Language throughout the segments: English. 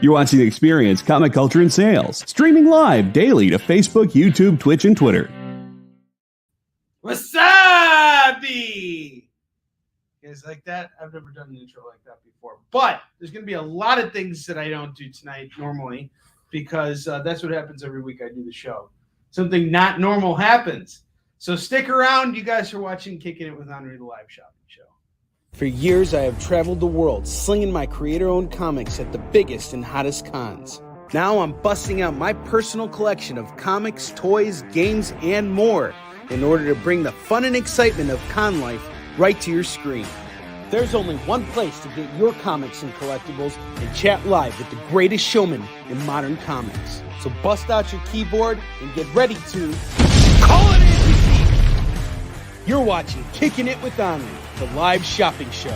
You're watching Experience Comic Culture and Sales, streaming live daily to Facebook, YouTube, Twitch, and Twitter. Wasabi! You guys like that? I've never done an intro like that before. But there's going to be a lot of things that I don't do tonight normally because that's what happens every week I do the show. Something not normal happens. So stick around. You guys are watching Kickin It With Onrie, the live shopping show. For years, I have traveled the world slinging my creator-owned comics at the biggest and hottest cons. Now I'm busting out my personal collection of comics, toys, games, and more in order to bring the fun and excitement of con life right to your screen. There's only one place to get your comics and collectibles and chat live with the greatest showman in modern comics. So bust out your keyboard and get ready to call it in. You're watching Kickin It With Onrie, the live shopping show.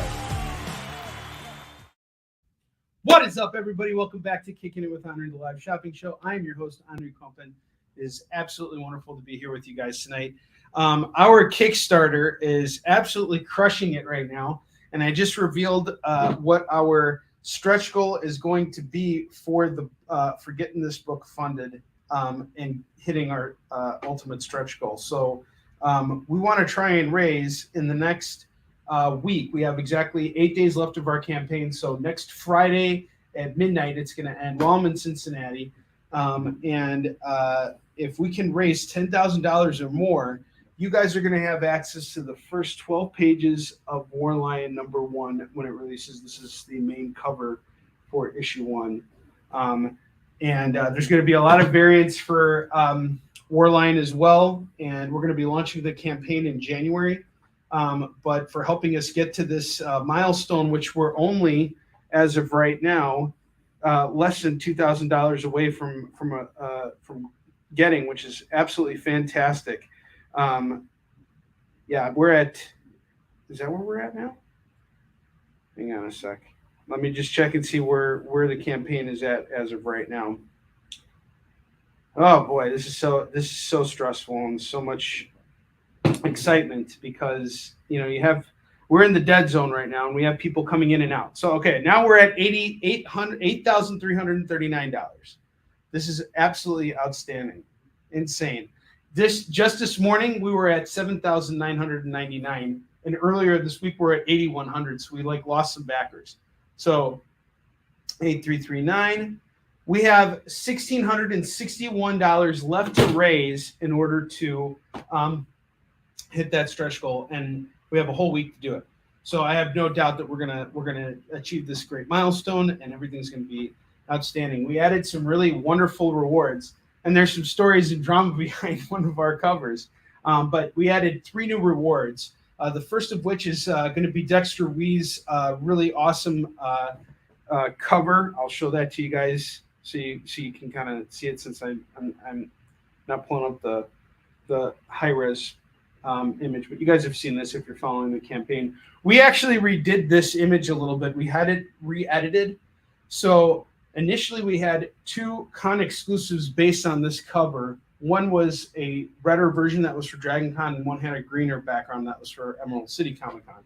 What is up, everybody? Welcome back to Kickin It With Onrie, the live shopping show. I'm your host, Onrie Kompan. It is absolutely wonderful to be here with you guys tonight. Our Kickstarter is absolutely crushing it right now, and I just revealed what our stretch goal is going to be for getting this book funded and hitting our ultimate stretch goal. So we want to try and raise in the next week. We have exactly 8 days left of our campaign. So next Friday at midnight, it's going to end while I'm in Cincinnati. If we can raise $10,000 or more, you guys are going to have access to the first 12 pages of War Lion #1 when it releases. This is the main cover for issue 1. There's going to be a lot of variants for War Lion as well, and we're going to be launching the campaign in January. But for helping us get to this milestone, which we're only, as of right now, less than $2,000 away from getting, which is absolutely fantastic. We're at. Is that where we're at now? Hang on a sec. Let me just check and see where the campaign is at as of right now. Oh boy, this is so stressful and so much excitement because we're in the dead zone right now and we have people coming in and out. So okay, now we're at $8,339. This is absolutely outstanding, insane. This morning we were at 7,999, and earlier this week we're at 8,100. So we lost some backers. So 8,339. We have $1,661 left to raise in order to hit that stretch goal, and we have a whole week to do it. So I have no doubt that we're gonna achieve this great milestone, and everything's gonna be outstanding. We added some really wonderful rewards, and there's some stories and drama behind one of our covers. But we added 3 new rewards. The first of which is going to be Dexter Wee's really awesome cover. I'll show that to you guys so you can kind of see it, since I'm not pulling up the high-res image, but you guys have seen this if you're following the campaign. We actually redid this image a little bit. We had it re-edited. So initially we had 2 con exclusives based on this cover. One was a redder version that was for Dragon Con, and one had a greener background that was for Emerald City Comic Con.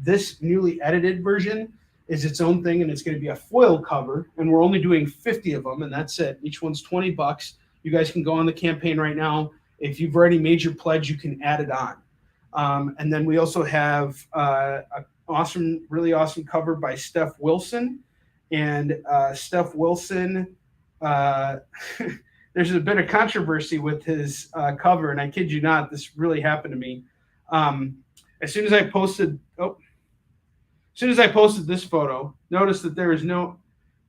This newly edited version is its own thing, and it's going to be a foil cover, and we're only doing 50 of them, and that's it. Each one's $20. You guys can go on the campaign right now. If you've already made your pledge, you can add it on. And then we also have a really awesome cover by Steph Wilson. And Steph Wilson, there's a bit of controversy with his cover, and I kid you not, this really happened to me. As soon as I posted this photo, notice that there is no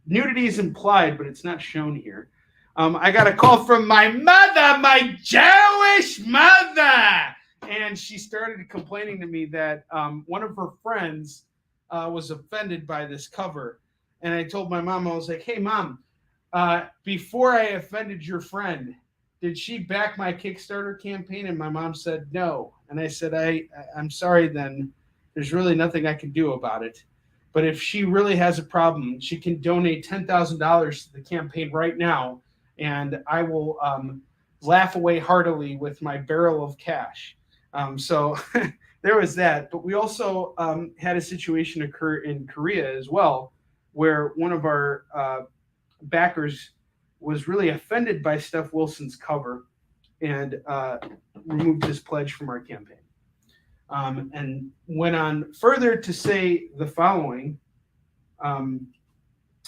nudity is implied, but it's not shown here. I got a call from my mother, my Jewish mother, and she started complaining to me that one of her friends was offended by this cover. And I told my mom, I was like, hey, Mom, before I offended your friend, did she back my Kickstarter campaign? And my mom said no. And I said, I'm sorry then. There's really nothing I can do about it. But if she really has a problem, she can donate $10,000 to the campaign right now, and I will laugh away heartily with my barrel of cash. So there was that. But we also had a situation occur in Korea as well, where one of our backers was really offended by Steph Wilson's cover and removed his pledge from our campaign. And went on further to say the following,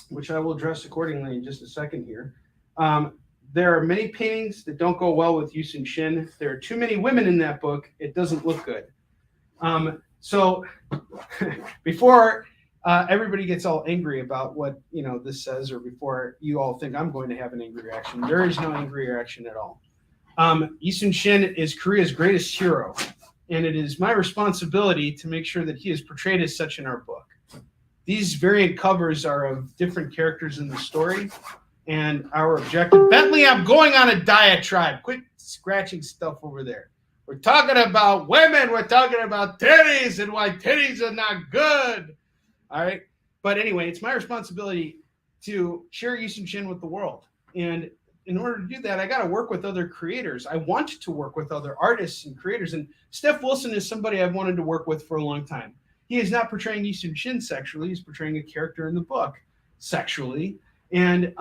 which I will address accordingly in just a second here. There are many paintings that don't go well with Yusun Shin. There are too many women in that book. It doesn't look good. So before everybody gets all angry about what this says, or before you all think I'm going to have an angry reaction, there is no angry reaction at all. Yusun Shin is Korea's greatest hero, and it is my responsibility to make sure that he is portrayed as such in our book. These variant covers are of different characters in the story, and our objective... Bentley, I'm going on a diatribe. Quit scratching stuff over there. We're talking about women. We're talking about titties and why titties are not good. All right? But anyway, it's my responsibility to share Yusun Shin with the world. And in order to do that, I got to work with other creators. I want to work with other artists and creators. And Steph Wilson is somebody I've wanted to work with for a long time. He is not portraying Yusun Shin sexually. He's portraying a character in the book sexually. And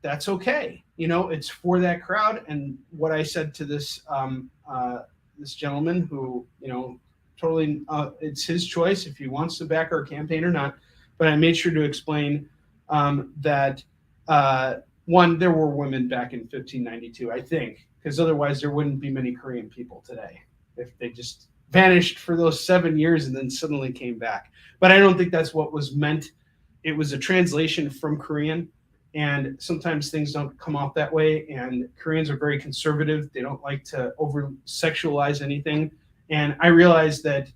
that's okay. It's for that crowd. And what I said to this this gentleman who, totally, it's his choice if he wants to back our campaign or not. But I made sure to explain that one, there were women back in 1592, I think, because otherwise there wouldn't be many Korean people today if they just vanished for those 7 years and then suddenly came back. But I don't think that's what was meant. It was a translation from Korean, and sometimes things don't come off that way, and Koreans are very conservative. They don't like to over-sexualize anything, and I realized that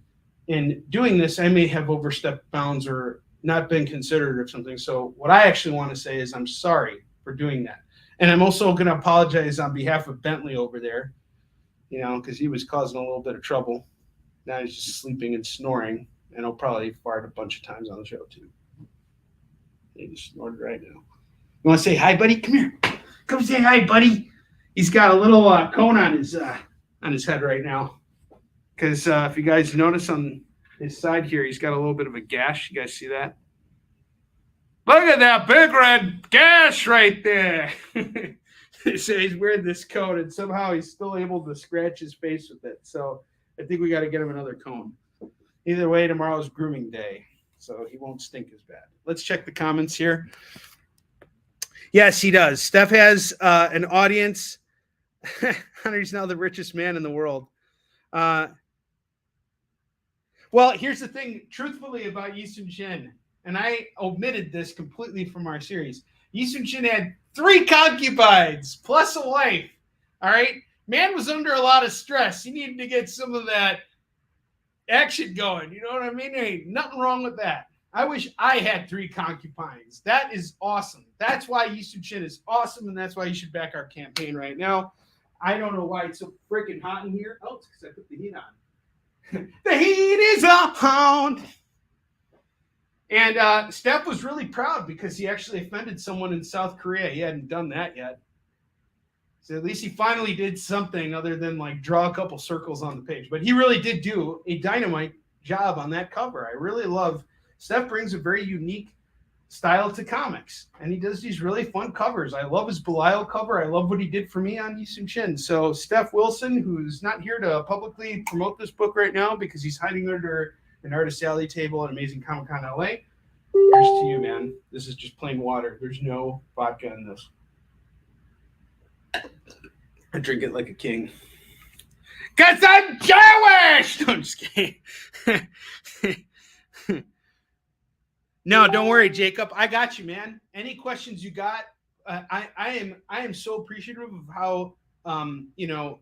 in doing this, I may have overstepped bounds or not been considerate of something. So what I actually want to say is I'm sorry for doing that. And I'm also going to apologize on behalf of Bentley over there, because he was causing a little bit of trouble. Now he's just sleeping and snoring, and he'll probably fart a bunch of times on the show too. He just snored right now. You want to say hi, buddy? Come here. Come say hi, buddy. He's got a little cone on his head right now. Because if you guys notice on his side here, he's got a little bit of a gash. You guys see that? Look at that big red gash right there. So he's wearing this cone, and somehow he's still able to scratch his face with it. So I think we got to get him another cone. Either way, tomorrow's grooming day, so he won't stink as bad. Let's check the comments here. Yes, he does. Steph has an audience. Hunter's now the richest man in the world. Well, here's the thing, truthfully, about Yusun Shin, and I omitted this completely from our series. Yusun Shin had 3 concubines plus a wife. All right? Man was under a lot of stress. He needed to get some of that action going. You know what I mean? There ain't nothing wrong with that. I wish I had 3 concubines. That is awesome. That's why Yusun Shin is awesome, and that's why you should back our campaign right now. I don't know why it's so freaking hot in here. Oh, it's because I put the heat on. The heat is on. And Steph was really proud because he actually offended someone in South Korea. He hadn't done that yet. So at least he finally did something other than draw a couple circles on the page. But he really did do a dynamite job on that cover. I really love Steph brings a very unique style to comics, and he does these really fun covers. I love his Belial cover. I love what he did for me on Yusun Shin. So Steph Wilson, who's not here to publicly promote this book right now because he's hiding under an Artist Alley table at Amazing Comic Con LA, here's to you, man. This is just plain water. There's no vodka in this. I drink it like a king. Because I'm Jewish! No, I'm just kidding. No, don't worry, Jacob. I got you, man. Any questions you got? I am so appreciative of how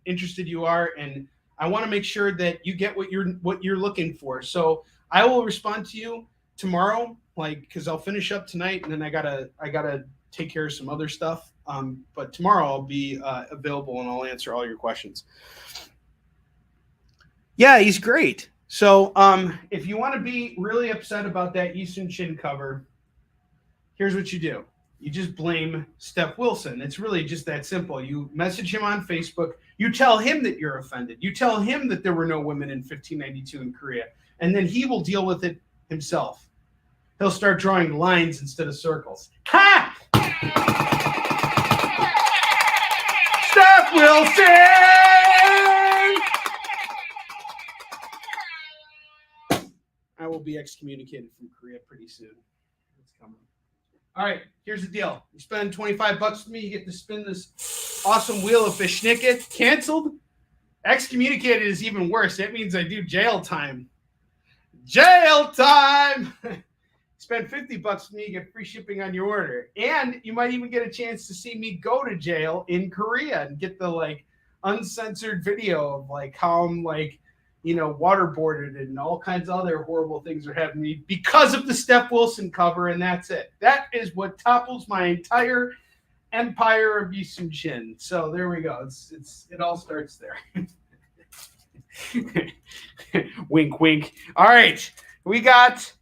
interested you are, and I want to make sure that you get what you're looking for. So I will respond to you tomorrow, because I'll finish up tonight, and then I gotta take care of some other stuff. But tomorrow I'll be available and I'll answer all your questions. Yeah, he's great. So if you want to be really upset about that Yusun Shin cover, here's what you do. You just blame Steph Wilson. It's really just that simple. You message him on Facebook. You tell him that you're offended. You tell him that there were no women in 1592 in Korea, and then he will deal with it himself. he'll start drawing lines instead of circles. Ha! Steph Wilson! I will be excommunicated from Korea pretty soon. It's coming. All right, here's the deal. You spend $25 with me, you get to spin this awesome wheel of Fishnicket. Canceled? Excommunicated is even worse. That means I do jail time. Jail time! Spend $50 with me, you get free shipping on your order. And you might even get a chance to see me go to jail in Korea and get the uncensored video of how I'm waterboarded and all kinds of other horrible things are happening to me because of the Steph Wilson cover, and that's it. That is what topples my entire empire of Yisun Shin. So there we go. It all starts there. Wink, wink. All right. We got,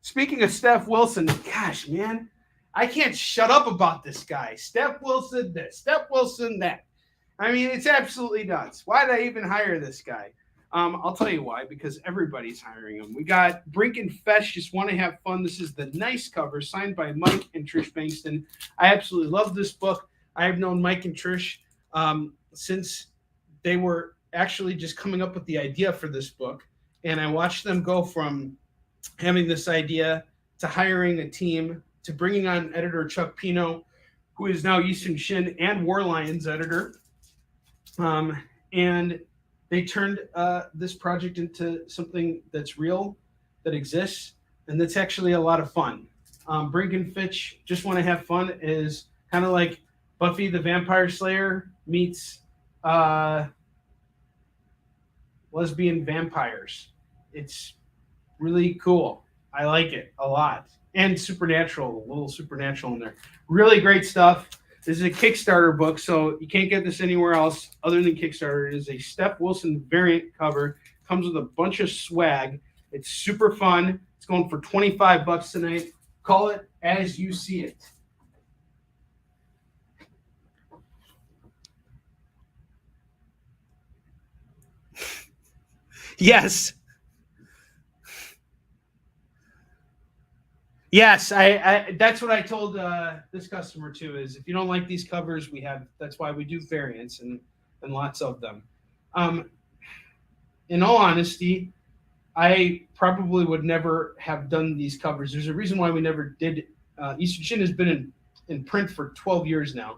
speaking of Steph Wilson, gosh, man, I can't shut up about this guy. Steph Wilson this, Steph Wilson that. I mean, it's absolutely nuts. Why did I even hire this guy? I'll tell you why, because everybody's hiring him. We got Brink and Fesh, Just Want to Have Fun. This is the nice cover signed by Mike and Trish Bankston. I absolutely love this book. I have known Mike and Trish since they were actually just coming up with the idea for this book. And I watched them go from having this idea to hiring a team to bringing on editor Chuck Pino, who is now Yisun Shin and War Lions editor. And they turned this project into something that's real, that exists, and that's actually a lot of fun. Brink and Fitch, Just Want to Have Fun is kind of like Buffy the Vampire Slayer meets lesbian vampires. It's really cool. I like it a lot. And supernatural, a little supernatural in there. Really great stuff. This is a Kickstarter book, so you can't get this anywhere else other than Kickstarter. It is a Steph Wilson variant cover. Comes with a bunch of swag. It's super fun. It's going for $25 tonight. Call it as you see it. Yes. Yes, I that's what I told this customer too, is if you don't like these covers, that's why we do variants and lots of them. In all honesty, I probably would never have done these covers. There's a reason why we never did. Yisun Shin has been in print for 12 years now,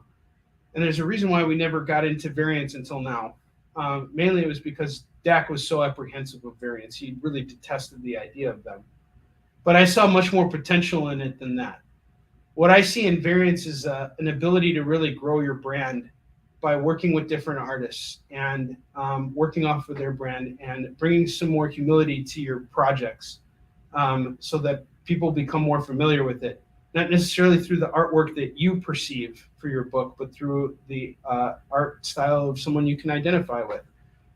and there's a reason why we never got into variants until now. Mainly it was because Dak was so apprehensive of variants. He really detested the idea of them. But I saw much more potential in it than that. What I see in variants is an ability to really grow your brand by working with different artists and working off of their brand and bringing some more humility to your projects so that people become more familiar with it. Not necessarily through the artwork that you perceive for your book, but through the art style of someone you can identify with.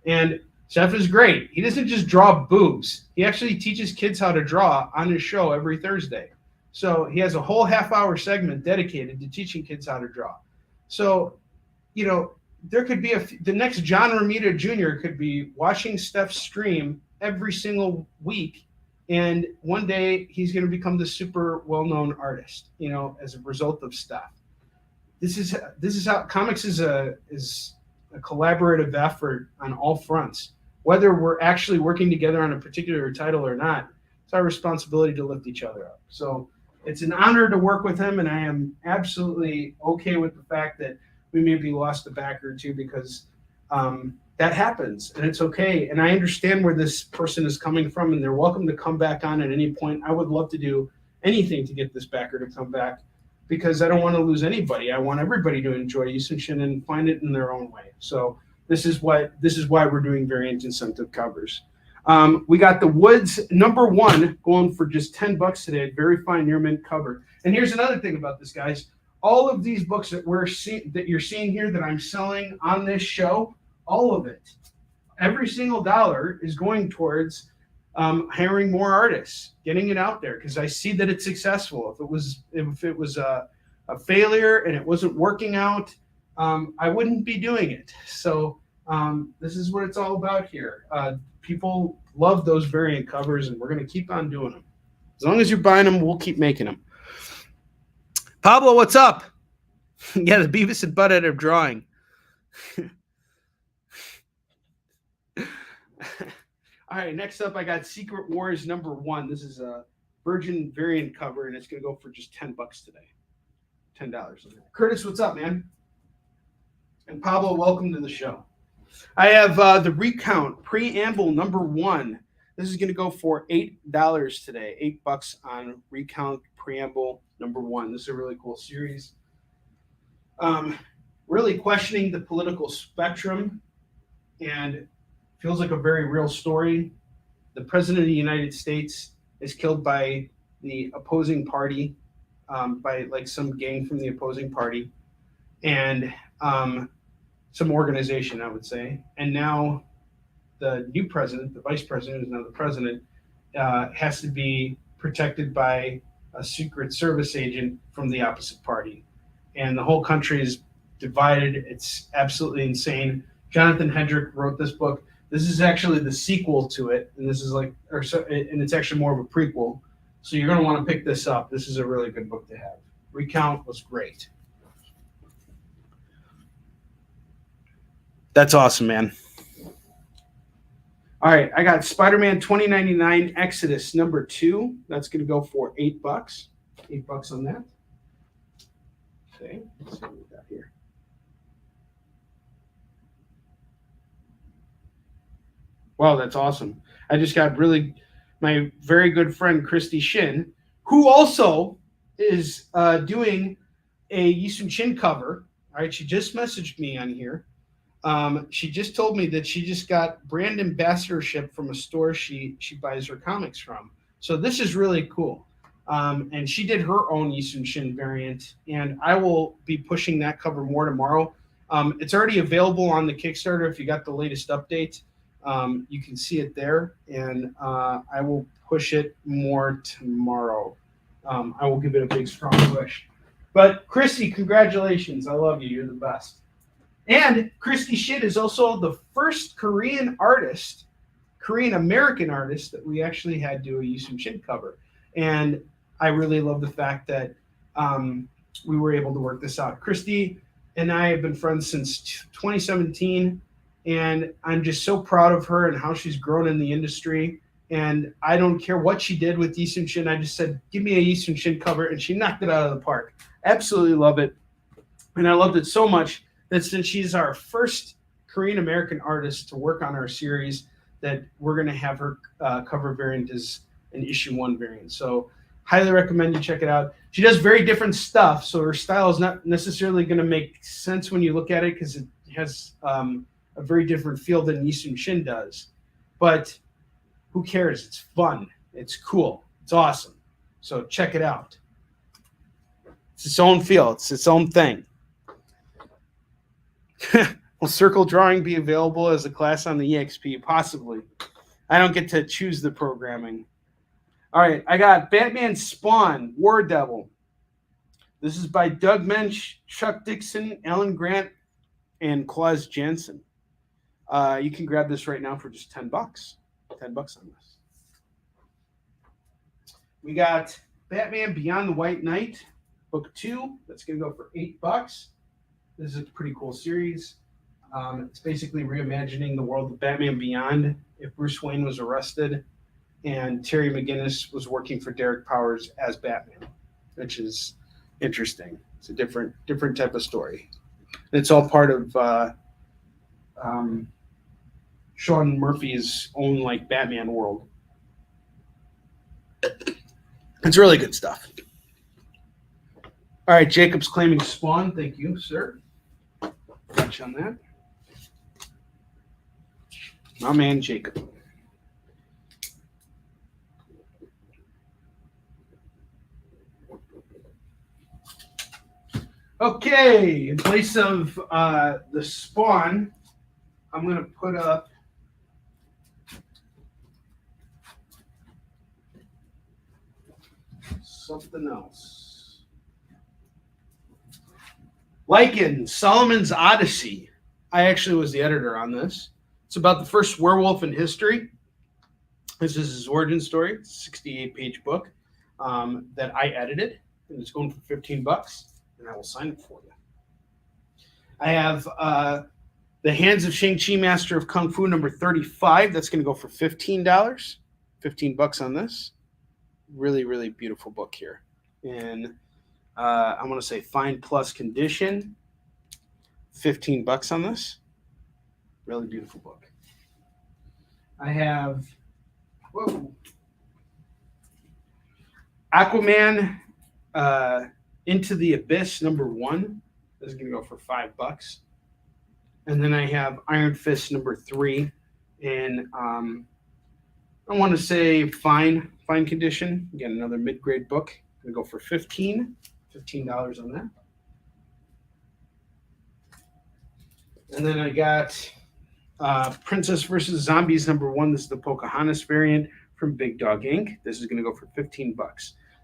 And Steph is great. He doesn't just draw boobs. He actually teaches kids how to draw on his show every Thursday. So he has a whole half-hour segment dedicated to teaching kids how to draw. So, there could be the next John Romita Jr. could be watching Steph's stream every single week, and one day he's going to become the super well-known artist, as a result of Steph. This is how comics is a collaborative effort on all fronts. Whether we're actually working together on a particular title or not, it's our responsibility to lift each other up. So it's an honor to work with him, and I am absolutely okay with the fact that we maybe lost a backer or two because that happens, and it's okay. And I understand where this person is coming from, and they're welcome to come back on at any point. I would love to do anything to get this backer to come back because I don't want to lose anybody. I want everybody to enjoy Yisun Shin and find it in their own way. So this is why we're doing variant incentive covers. We got the Woods #1 going for just $10 today. Very fine near mint cover. And here's another thing about this, guys. All of these books that you're seeing here that I'm selling on this show, all of it, every single dollar is going towards hiring more artists, getting it out there, because I see that it's successful. If it was a failure and it wasn't working out, I wouldn't be doing it. So this is what it's all about here. People love those variant covers, and we're going to keep on doing them. As long as you're buying them, we'll keep making them. Pablo, what's up? Yeah, the Beavis and Butthead of drawing. All right, next up, I got Secret Wars #1. This is a Virgin variant cover, and it's going to go for just $10 today. $10. Curtis, what's up, man? And Pablo, welcome to the show. I have the Recount Preamble #1. This is going to go for $8 today. $8 on Recount Preamble #1. This is a really cool series. Really questioning the political spectrum, and feels like a very real story. The President of the United States is killed by the opposing party, by like some gang from the opposing party, and some organization, I would say. And now the new president, the vice president, who's now the president, has to be protected by a Secret Service agent from the opposite party. And the whole country is divided. It's absolutely insane. Jonathan Hendrick wrote this book. This is actually the sequel to it, and this is and it's actually more of a prequel. So you're going to want to pick this up. This is a really good book to have. Recount was great. That's awesome, man. All right, I got Spider-Man 2099 Exodus #2. That's going to go for $8. $8 on that. Okay, let's see what we got here. Wow, that's awesome. I just got my very good friend Christy Shin, who also is doing a Yisun Shin cover. All right, she just messaged me on here. She just told me that she just got brand ambassadorship from a store she buys her comics from. So this is really cool. And she did her own Yisun Shin variant, and I will be pushing that cover more tomorrow. It's already available on the Kickstarter. If you got the latest update, you can see it there, and I will push it more tomorrow. I will give it a big, strong push. But Christy, congratulations. I love you. You're the best. And Christy Shit is also the first Korean American artist that we actually had do a Yisun Shin cover. And I really love the fact that we were able to work this out. Christy and I have been friends since 2017, and I'm just so proud of her and how she's grown in the industry. And I don't care what she did with Yisun Shin. I just said, give me a Yisun Shin cover, and she knocked it out of the park. Absolutely love it. And I loved it so much that since she's our first Korean American artist to work on our series, that we're going to have her cover variant as an issue 1 variant. So highly recommend you check it out. She does very different stuff, so her style is not necessarily going to make sense when you look at it, because it has a very different feel than Yisun Shin does. But who cares? It's fun. It's cool. It's awesome. So check it out. It's its own feel. It's its own thing. Will circle drawing be available as a class on the EXP? Possibly. I don't get to choose the programming. All right, I got Batman Spawn, War Devil. This is by Doug Mensch, Chuck Dixon, Alan Grant, and Claus Jansen. You can grab this right now for just $10. $10 on this. We got Batman Beyond the White Knight, Book 2. That's going to go for $8. This is a pretty cool series. It's basically reimagining the world of Batman Beyond if Bruce Wayne was arrested and Terry McGinnis was working for Derek Powers as Batman, which is interesting. It's a different type of story. And it's all part of Sean Murphy's own like Batman world. It's really good stuff. All right, Jacob's claiming Spawn. Thank you, sir. Touch on that. My man, Jacob. Okay, in place of the Spawn, I'm going to put up something else. Lycan, Solomon's Odyssey. I actually was the editor on this. It's about the first werewolf in history. This is his origin story. It's a 68-page book. that I edited, and it's going for $15, and I will sign it for you. I have The Hands of Shang-Chi, Master of Kung Fu, number 35. That's going to go for $15. $15 on this. Really, really beautiful book here. And I want to say fine plus condition. $15 on this. Really beautiful book. I have Aquaman Into the Abyss, number 1. This is going to go for $5. And then I have Iron Fist, number 3. And I want to say fine condition. Again, another mid-grade book. Going to go for $15 on that. And then I got Princess vs. Zombies, number 1. This is the Pocahontas variant from Big Dog Inc. This is going to go for $15.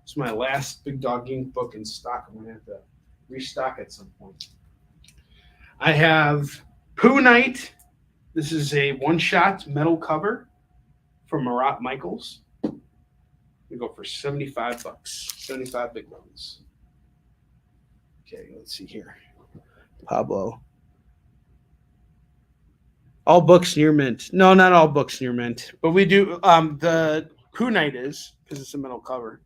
It's my last Big Dog Inc. book in stock. I'm going to have to restock at some point. I have Pooh Night. This is a one-shot metal cover from Marat Michaels. We go for $75. 75 big ones. Okay, let's see here. Pablo. All books near mint. No, not all books near mint. But we do the Pooh Night is, because it's a metal cover.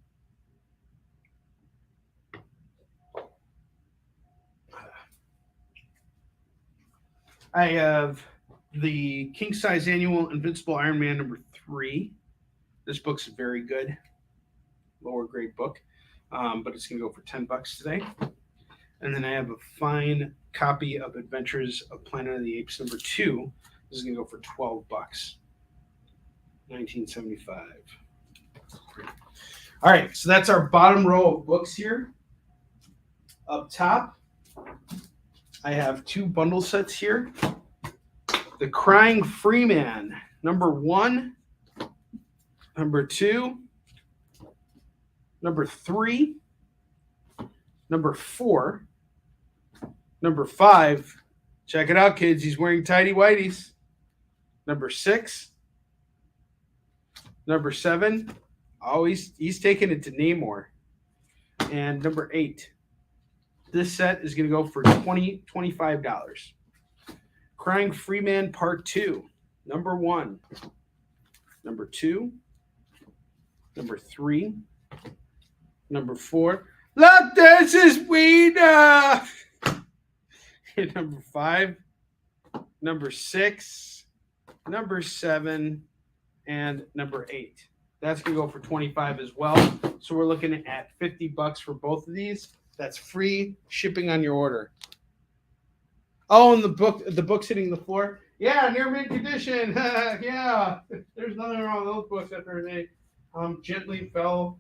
I have the King Size Annual Invincible Iron Man number 3. This book's very good. Lower grade book. But it's going to go for $10 today. And then I have a fine copy of Adventures of Planet of the Apes number 2. This is going to go for $12. 1975. All right, so that's our bottom row of books here. Up top, I have 2 bundle sets here. The Crying Freeman, number 1, number 2, number 3, number 4, number 5. Check it out, kids. He's wearing tidy whities. Number 6, number 7. Oh, he's taking it to Namor. And number 8. This set is going to go for $25. Crying Freeman Part 2. Number 1. Number 2. Number 3. Number 4. Look, this is Weena! Number 5. Number 6. Number 7. And number 8. That's going to go for $25 as well. So we're looking at $50 for both of these. That's free shipping on your order. Oh, and the book's hitting the floor. Yeah, near mint condition. Yeah, there's nothing wrong with those books after they gently fell,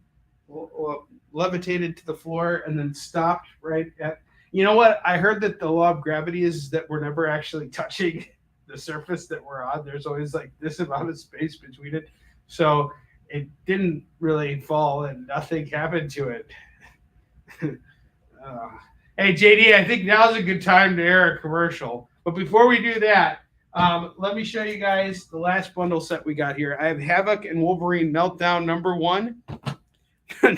levitated to the floor, and then stopped right at. You know what? I heard that the law of gravity is that we're never actually touching the surface that we're on. There's always like this amount of space between it, so it didn't really fall, and nothing happened to it. Hey, JD, I think now's a good time to air a commercial. But before we do that, let me show you guys the last bundle set we got here. I have Havoc and Wolverine Meltdown number 1.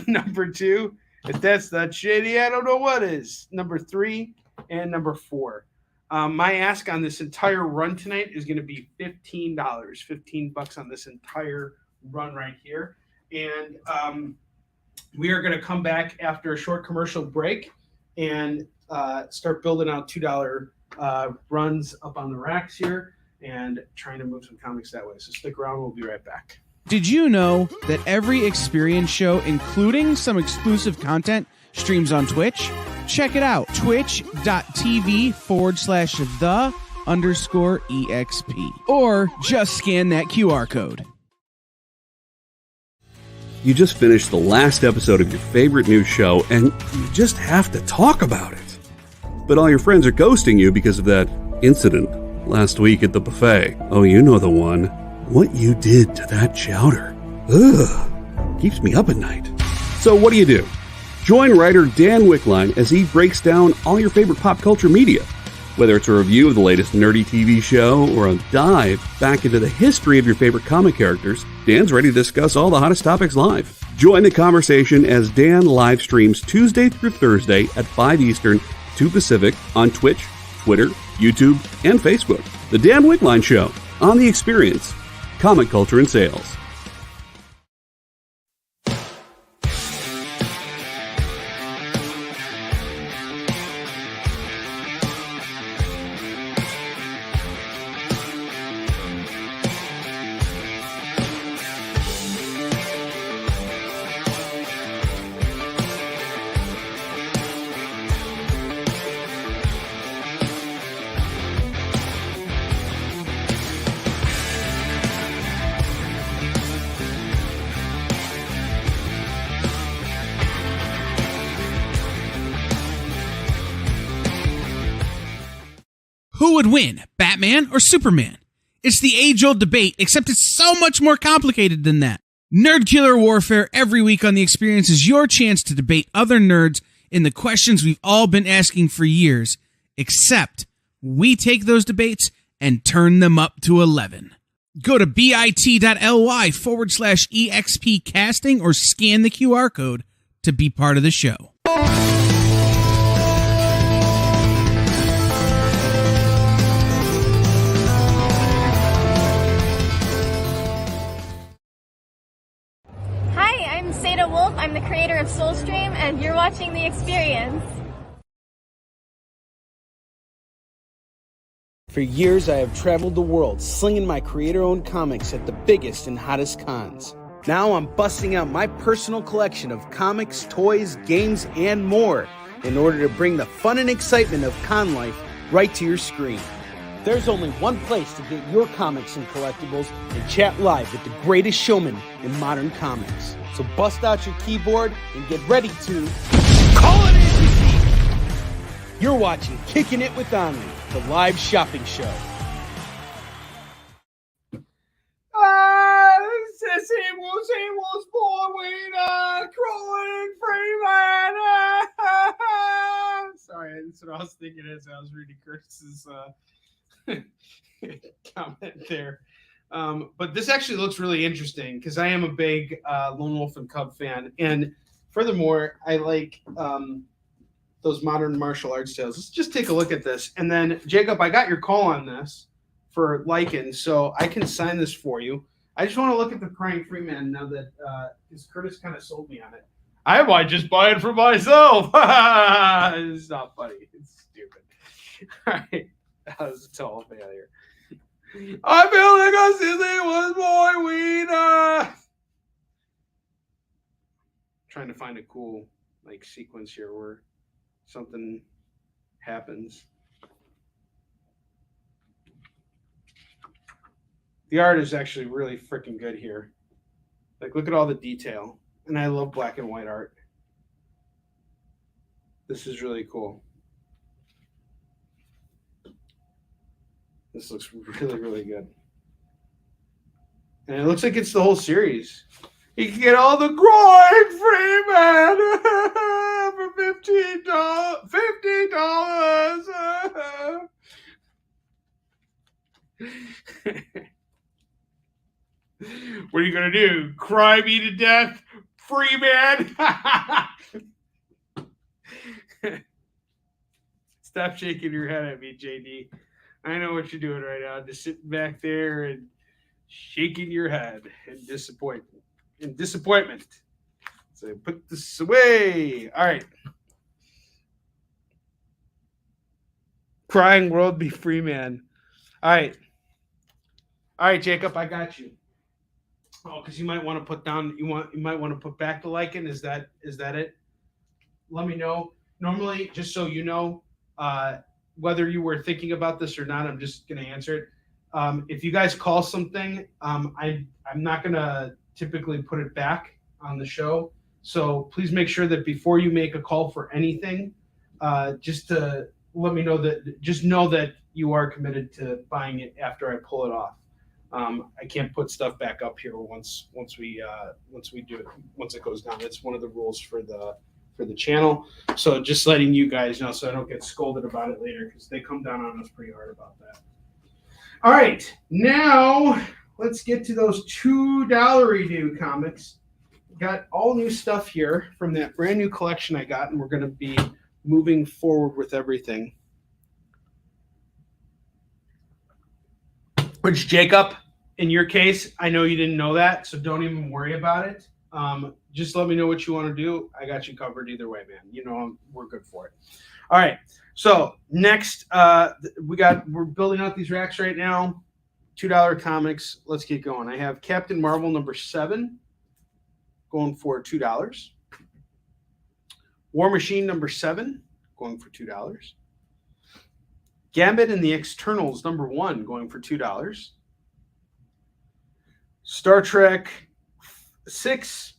Number 2. If that's not shady, I don't know what is. Number 3 and number 4. My ask on this entire run tonight is going to be $15. $15 on this entire run right here. And we are going to come back after a short commercial break and start building out $2 runs up on the racks here and trying to move some comics that way. So stick around. We'll be right back. Did you know that every experience show, including some exclusive content, streams on Twitch? Check it out. Twitch.tv/the_EXP. Or just scan that QR code. You just finished the last episode of your favorite news show, and you just have to talk about it. But all your friends are ghosting you because of that incident last week at the buffet. Oh, you know the one. What you did to that chowder. Ugh. Keeps me up at night. So what do? Join writer Dan Wickline as he breaks down all your favorite pop culture media. Whether it's a review of the latest nerdy TV show or a dive back into the history of your favorite comic characters, Dan's ready to discuss all the hottest topics live. Join the conversation as Dan live streams Tuesday through Thursday at 5 Eastern, 2 Pacific on Twitch, Twitter, YouTube, and Facebook. The Dan Wigline Show on The Experience, Comic Culture and Sales. Who would win, Batman or Superman? It's the age-old debate, except it's so much more complicated than that. Nerd Killer Warfare every week on The Experience is your chance to debate other nerds in the questions we've all been asking for years, except we take those debates and turn them up to 11. Go to bit.ly/EXP casting or scan the QR code to be part of the show. I'm the creator of Soulstream, and you're watching The Experience. For years, I have traveled the world slinging my creator-owned comics at the biggest and hottest cons. Now I'm busting out my personal collection of comics, toys, games, and more in order to bring the fun and excitement of con life right to your screen. There's only one place to get your comics and collectibles and chat live with the greatest showman in modern comics. So bust out your keyboard and get ready to call it in! You're watching Kickin It With Onrie, the live shopping show. Same old sport, crawling Freeman. Sorry, that's what I was thinking as I was reading Curtis's comment there. But this actually looks really interesting because I am a big Lone Wolf and Cub fan. And furthermore, I like those modern martial arts tales. Let's just take a look at this. And then, Jacob, I got your call on this for Lycan, so I can sign this for you. I just want to look at the Crying Freeman now that because Curtis kind of sold me on it. I might just buy it for myself. It's not funny. It's stupid. All right. That was a total failure. I feel like a silly was boy wiener. Trying to find a cool sequence here where something happens. The art is actually really freaking good here. Look at all the detail. And I love black and white art. This is really cool. This looks really, really good. And it looks like it's the whole series. You can get all the Groin Freeman for $50. What are you going to do? Cry me to death, Freeman? Stop shaking your head at me, JD. I know what you're doing right now. Just sitting back there and shaking your head in disappointment. So put this away. All right. Crying world be free, man. All right. All right, Jacob, I got you. Oh, because you might want to put down. You might want to put back the Lycan. Is that it? Let me know. Normally, just so you know, whether you were thinking about this or not, I'm just going to answer it. If you guys call something, I'm not going to typically put it back on the show. So please make sure that before you make a call for anything, just to let me know just know that you are committed to buying it after I pull it off. I can't put stuff back up here once it goes down. It's one of the rules for the for the channel. So just letting you guys know so I don't get scolded about it later because they come down on us pretty hard about that. All right, now let's get to those $2 review comics. Got all new stuff here from that brand new collection I got, and we're going to be moving forward with everything. Which, Jacob, in your case, I know you didn't know that, so don't even worry about it. Just let me know what you want to do. I got you covered either way, man. You know, we're good for it. All right. So next, we're building out these racks right now. $2 comics. Let's get going. I have Captain Marvel number 7 going for $2. War Machine number 7 going for $2. Gambit and the Externals number 1 going for $2. Star Trek 6,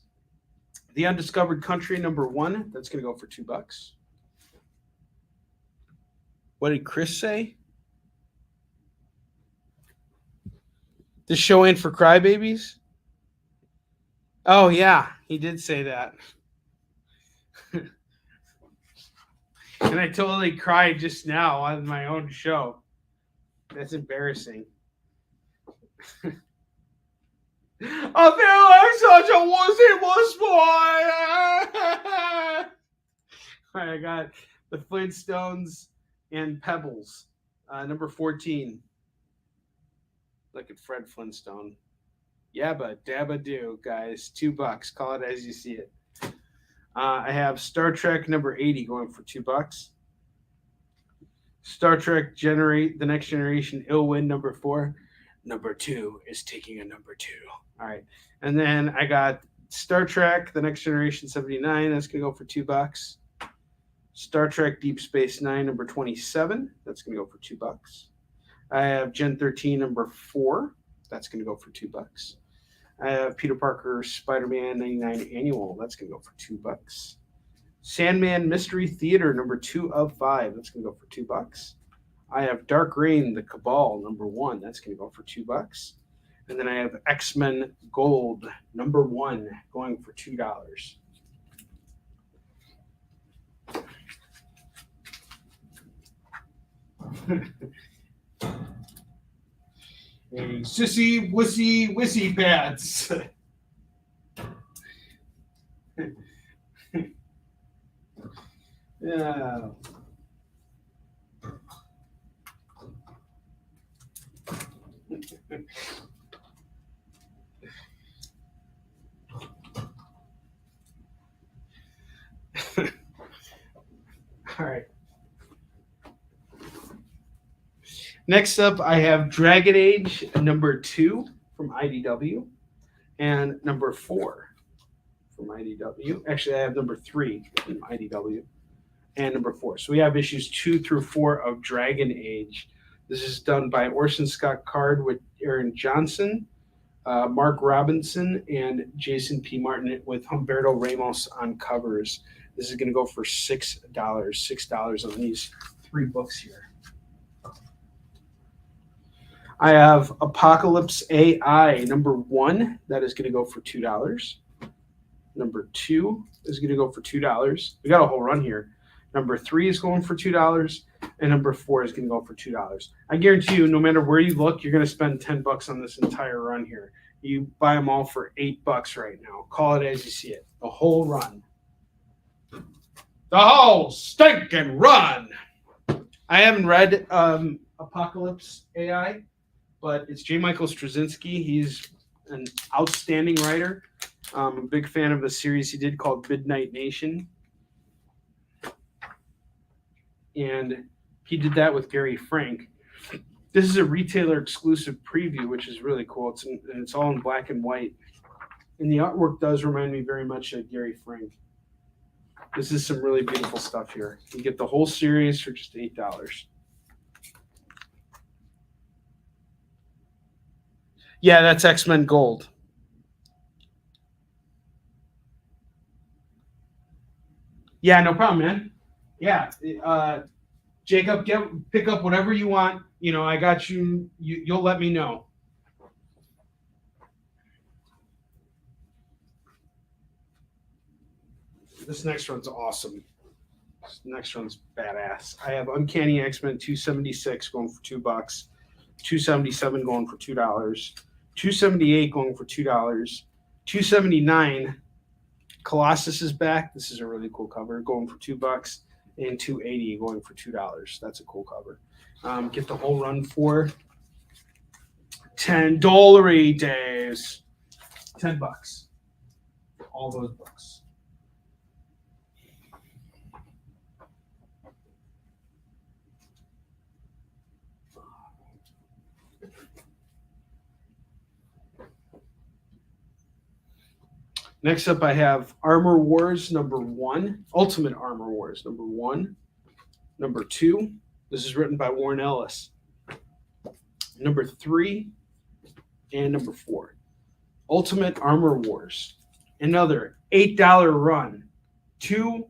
The Undiscovered Country number 1, that's going to go for $2. What did Chris say? This show ain't for crybabies? Oh, yeah, he did say that. And I totally cried just now on my own show. That's embarrassing. I feel like such a wussy wuss boy. All right, I got the Flintstones and Pebbles, number 14. Look at Fred Flintstone. Yabba dabba do, guys. $2. Call it as you see it. I have Star Trek number 80 going for $2. Star Trek The Next Generation Illwind number 4. Number 2 is taking a number 2. All right. And then I got Star Trek The Next Generation 79. That's going to go for $2. Star Trek Deep Space Nine number 27. That's going to go for $2. I have Gen 13 number 4. That's going to go for $2. I have Peter Parker Spider-Man 99 Annual. That's going to go for $2. Sandman Mystery Theater number 2 of 5. That's going to go for $2. I have Dark Reign, The Cabal number 1. That's going to go for $2. And then I have X-Men Gold number 1 going for $2. Hey, sissy, wussy, wissy pads. Yeah. All right. Next up, I have Dragon Age number 2 from IDW and number 4 from IDW. Actually, I have number 3 from IDW and number 4. So we have issues 2 through 4 of Dragon Age. This is done by Orson Scott Card with Aaron Johnson, Mark Robinson, and Jason P. Martin with Humberto Ramos on covers. This is going to go for $6. $6 on these 3 books here. I have Apocalypse AI number 1. That is going to go for $2. Number 2 is going to go for $2. We got a whole run here. Number 3 is going for $2. And number 4 is going to go for $2. I guarantee you, no matter where you look, you're going to spend $10 on this entire run here. You buy them all for $8 right now. Call it as you see it. The whole run. The whole stinking run. I haven't read Apocalypse AI, but it's J. Michael Straczynski. He's an outstanding writer. I'm a big fan of a series he did called Midnight Nation. And he did that with Gary Frank. This is a retailer exclusive preview, which is really cool. It's all in black and white. And the artwork does remind me very much of Gary Frank. This is some really beautiful stuff here. You get the whole series for just $8. Yeah, that's X-Men Gold. Yeah, no problem, man. Yeah, Jacob, pick up whatever you want. You know, I got you. You'll let me know. This next one's awesome. This next one's badass. I have Uncanny X-Men 276 going for $2, 277 going for $2, 278 going for $2, 279. Colossus is back. This is a really cool cover, going for $2, and 280 going for $2. That's a cool cover. Get the whole run for $10 days. $10 for all those books. Next up, I have Armor Wars #1, Ultimate Armor Wars #1, #2. This is written by Warren Ellis. #3 and #4. Ultimate Armor Wars. Another $8 run. $2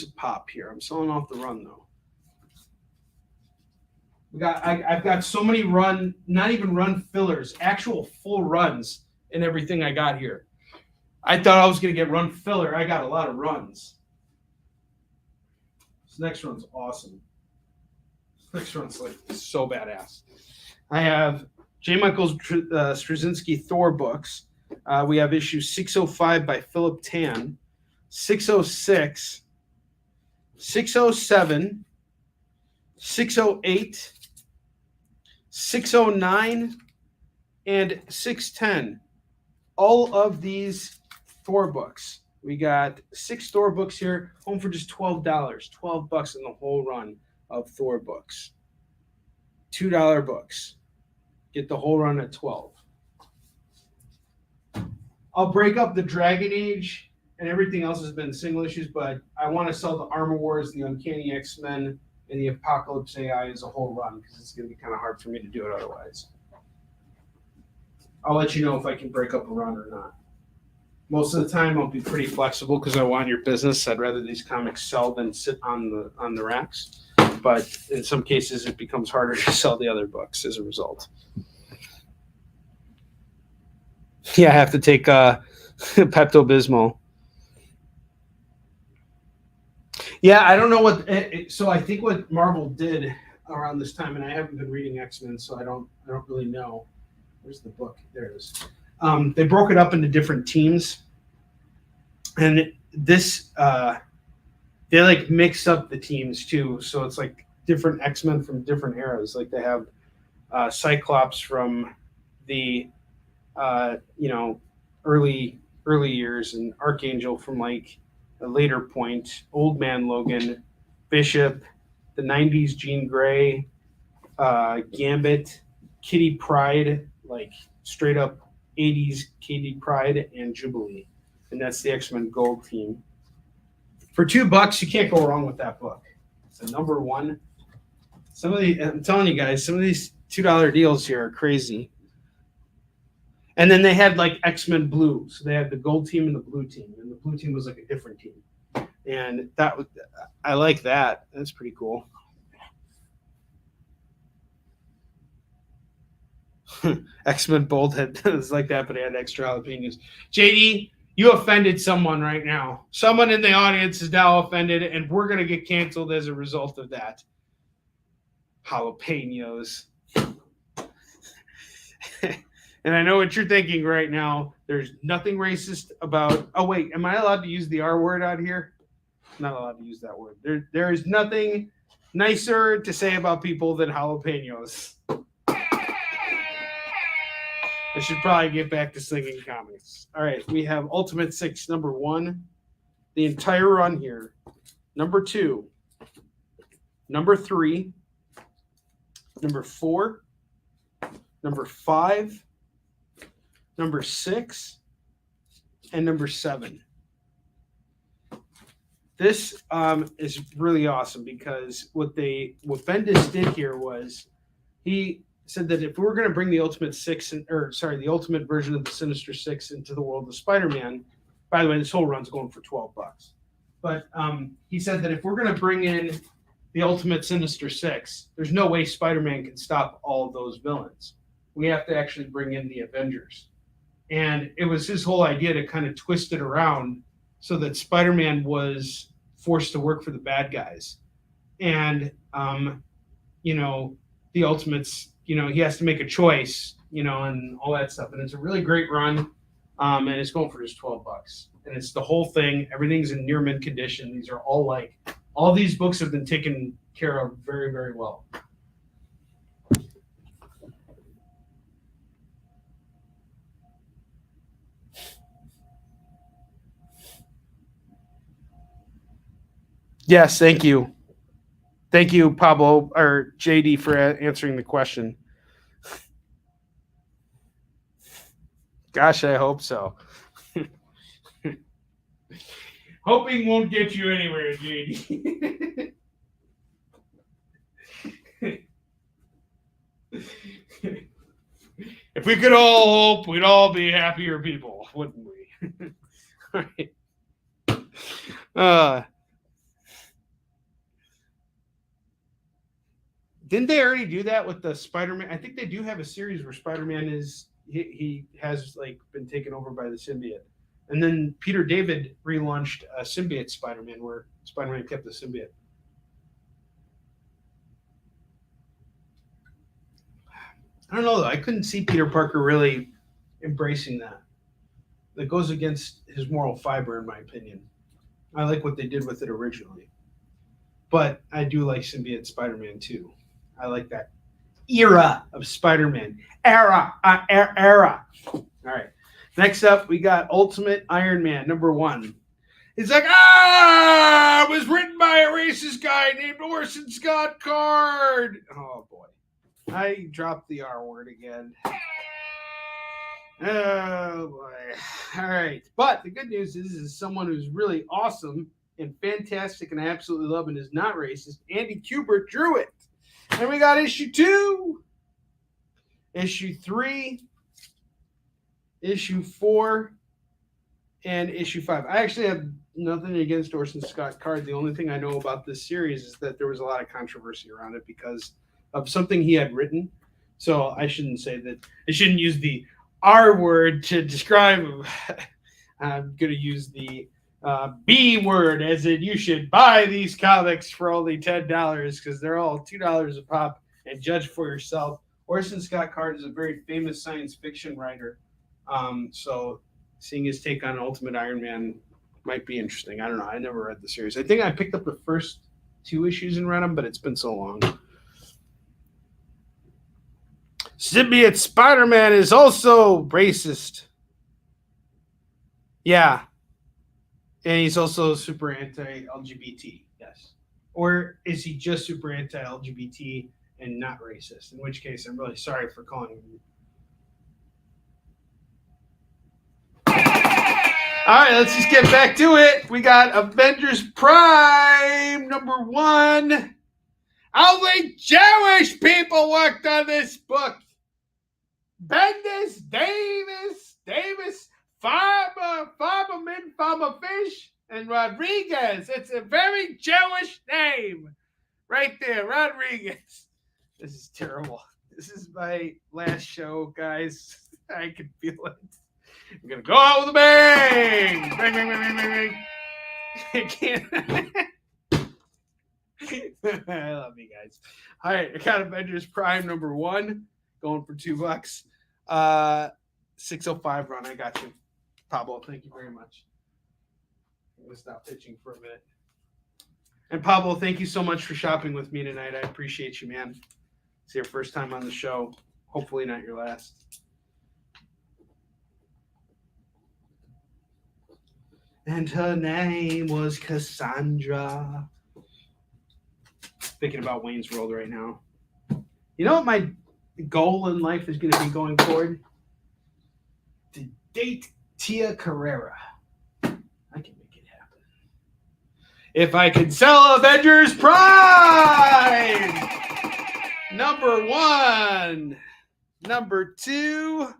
a pop here. I'm selling off the run though. I've got so many not even run fillers, actual full runs in everything I got here. I thought I was going to get run filler. I got a lot of runs. This next one's awesome. This next one's like so badass. I have J. Michael Straczynski Thor books. We have issue 605 by Philip Tan, 606, 607, 608, 609, and 610. All of these Thor books. We got 6 Thor books here, home for just $12. $12 in the whole run of Thor books. $2 books. Get the whole run at 12. I'll break up the Dragon Age and everything else has been single issues, but I want to sell the Armor Wars, the Uncanny X-Men, and the Apocalypse AI as a whole run because it's going to be kind of hard for me to do it otherwise. I'll let you know if I can break up a run or not. Most of the time, I'll be pretty flexible because I want your business. I'd rather these comics sell than sit on the racks. But in some cases, it becomes harder to sell the other books as a result. Yeah, I have to take Pepto-Bismol. Yeah, I don't know what. So I think what Marvel did around this time, and I haven't been reading X-Men, so I don't really know. Where's the book? There it is. They broke it up into different teams, and this they like mix up the teams too. So it's like different X-Men from different eras. Like they have Cyclops from the early years, and Archangel from like a later point. Old Man Logan, Bishop, the '90s Jean Grey, Gambit, Kitty Pryde, like straight up '80s Kitty Pryde, and Jubilee, and that's the X-Men Gold team. For $2, you can't go wrong with that book. It's a #1. I'm telling you guys, some of these $2 deals here are crazy. And then they had like X-Men Blue, so they had the Gold team and the Blue team, and the Blue team was like a different team. And I like that. That's pretty cool. X-Men Bold had was like that, but it had extra jalapenos. JD, you offended someone right now. Someone in the audience is now offended, and we're going to get canceled as a result of that. Jalapenos. And I know what you're thinking right now. There's nothing racist about... Oh, wait. Am I allowed to use the R word out here? I'm not allowed to use that word. There is nothing nicer to say about people than jalapenos. I should probably get back to slinging comics. All right, we have Ultimate 6, #1. The entire run here. #2. #3. #4. #5. #6. And #7. This is really awesome because what Bendis did here was he said that if we were going to bring the Ultimate the Ultimate version of the Sinister Six into the world of Spider-Man, by the way, this whole run's going for $12. But he said that if we're going to bring in the Ultimate Sinister Six, there's no way Spider-Man can stop all of those villains. We have to actually bring in the Avengers. And it was his whole idea to kind of twist it around so that Spider-Man was forced to work for the bad guys. And, the Ultimates, he has to make a choice, and all that stuff. And it's a really great run. And it's going for just $12. And it's the whole thing. Everything's in near mint condition. These are all these books have been taken care of very, very well. Yes, thank you. Thank you, Pablo or JD, for answering the question. Gosh, I hope so. Hoping won't get you anywhere, JD. If we could all hope, we'd all be happier people, wouldn't we? All right. Didn't they already do that with the Spider-Man? I think they do have a series where Spider-Man he has been taken over by the symbiote. And then Peter David relaunched a symbiote Spider-Man where Spider-Man kept the symbiote. I don't know, though. I couldn't see Peter Parker really embracing that. That goes against his moral fiber, in my opinion. I like what they did with it originally. But I do like symbiote Spider-Man, too. I like that era of Spider-Man. Era. All right. Next up, we got Ultimate Iron Man, #1. He's like, it was written by a racist guy named Orson Scott Card. Oh, boy. I dropped the R word again. Oh, boy. All right. But the good news is someone who's really awesome and fantastic and I absolutely love and is not racist. Andy Kubert drew it. And we got issue 2, issue 3, issue 4, and issue 5. I actually have nothing against Orson Scott Card. The only thing I know about this series is that there was a lot of controversy around it because of something he had written. So I shouldn't say that. I shouldn't use the R word to describe him. I'm going to use the B word, as in you should buy these comics for only $10 because they're all $2 a pop and judge for yourself. Orson Scott Card is a very famous science fiction writer. So seeing his take on Ultimate Iron Man might be interesting. I don't know. I never read the series. I think I picked up the first 2 issues and read them, but it's been so long. Symbiote Spider-Man is also racist. Yeah. And he's also super anti-LGBT, yes. Or is he just super anti-LGBT and not racist? In which case, I'm really sorry for calling him. All right, let's just get back to it. We got Avengers Prime #1. Only Jewish people worked on this book. Bendis, Davis, Farmer Fish, and Rodriguez. It's a very Jewish name. Right there, Rodriguez. This is terrible. This is my last show, guys. I can feel it. I'm going to go out with a bang. Bang, bang, bang, bang, bang, bang. I can't. I love you guys. All right, I got Avengers Prime #1 going for $2. 605 run. I got you, Pablo. Thank you very much. I'm gonna stop pitching for a minute. And Pablo, thank you so much for shopping with me tonight. I appreciate you, man. It's your first time on the show. Hopefully not your last. And her name was Cassandra. Thinking about Wayne's World right now. You know what my goal in life is going to be going forward? To date Tia Carrera. I can make it happen. If I can sell Avengers Prime! #1, #2,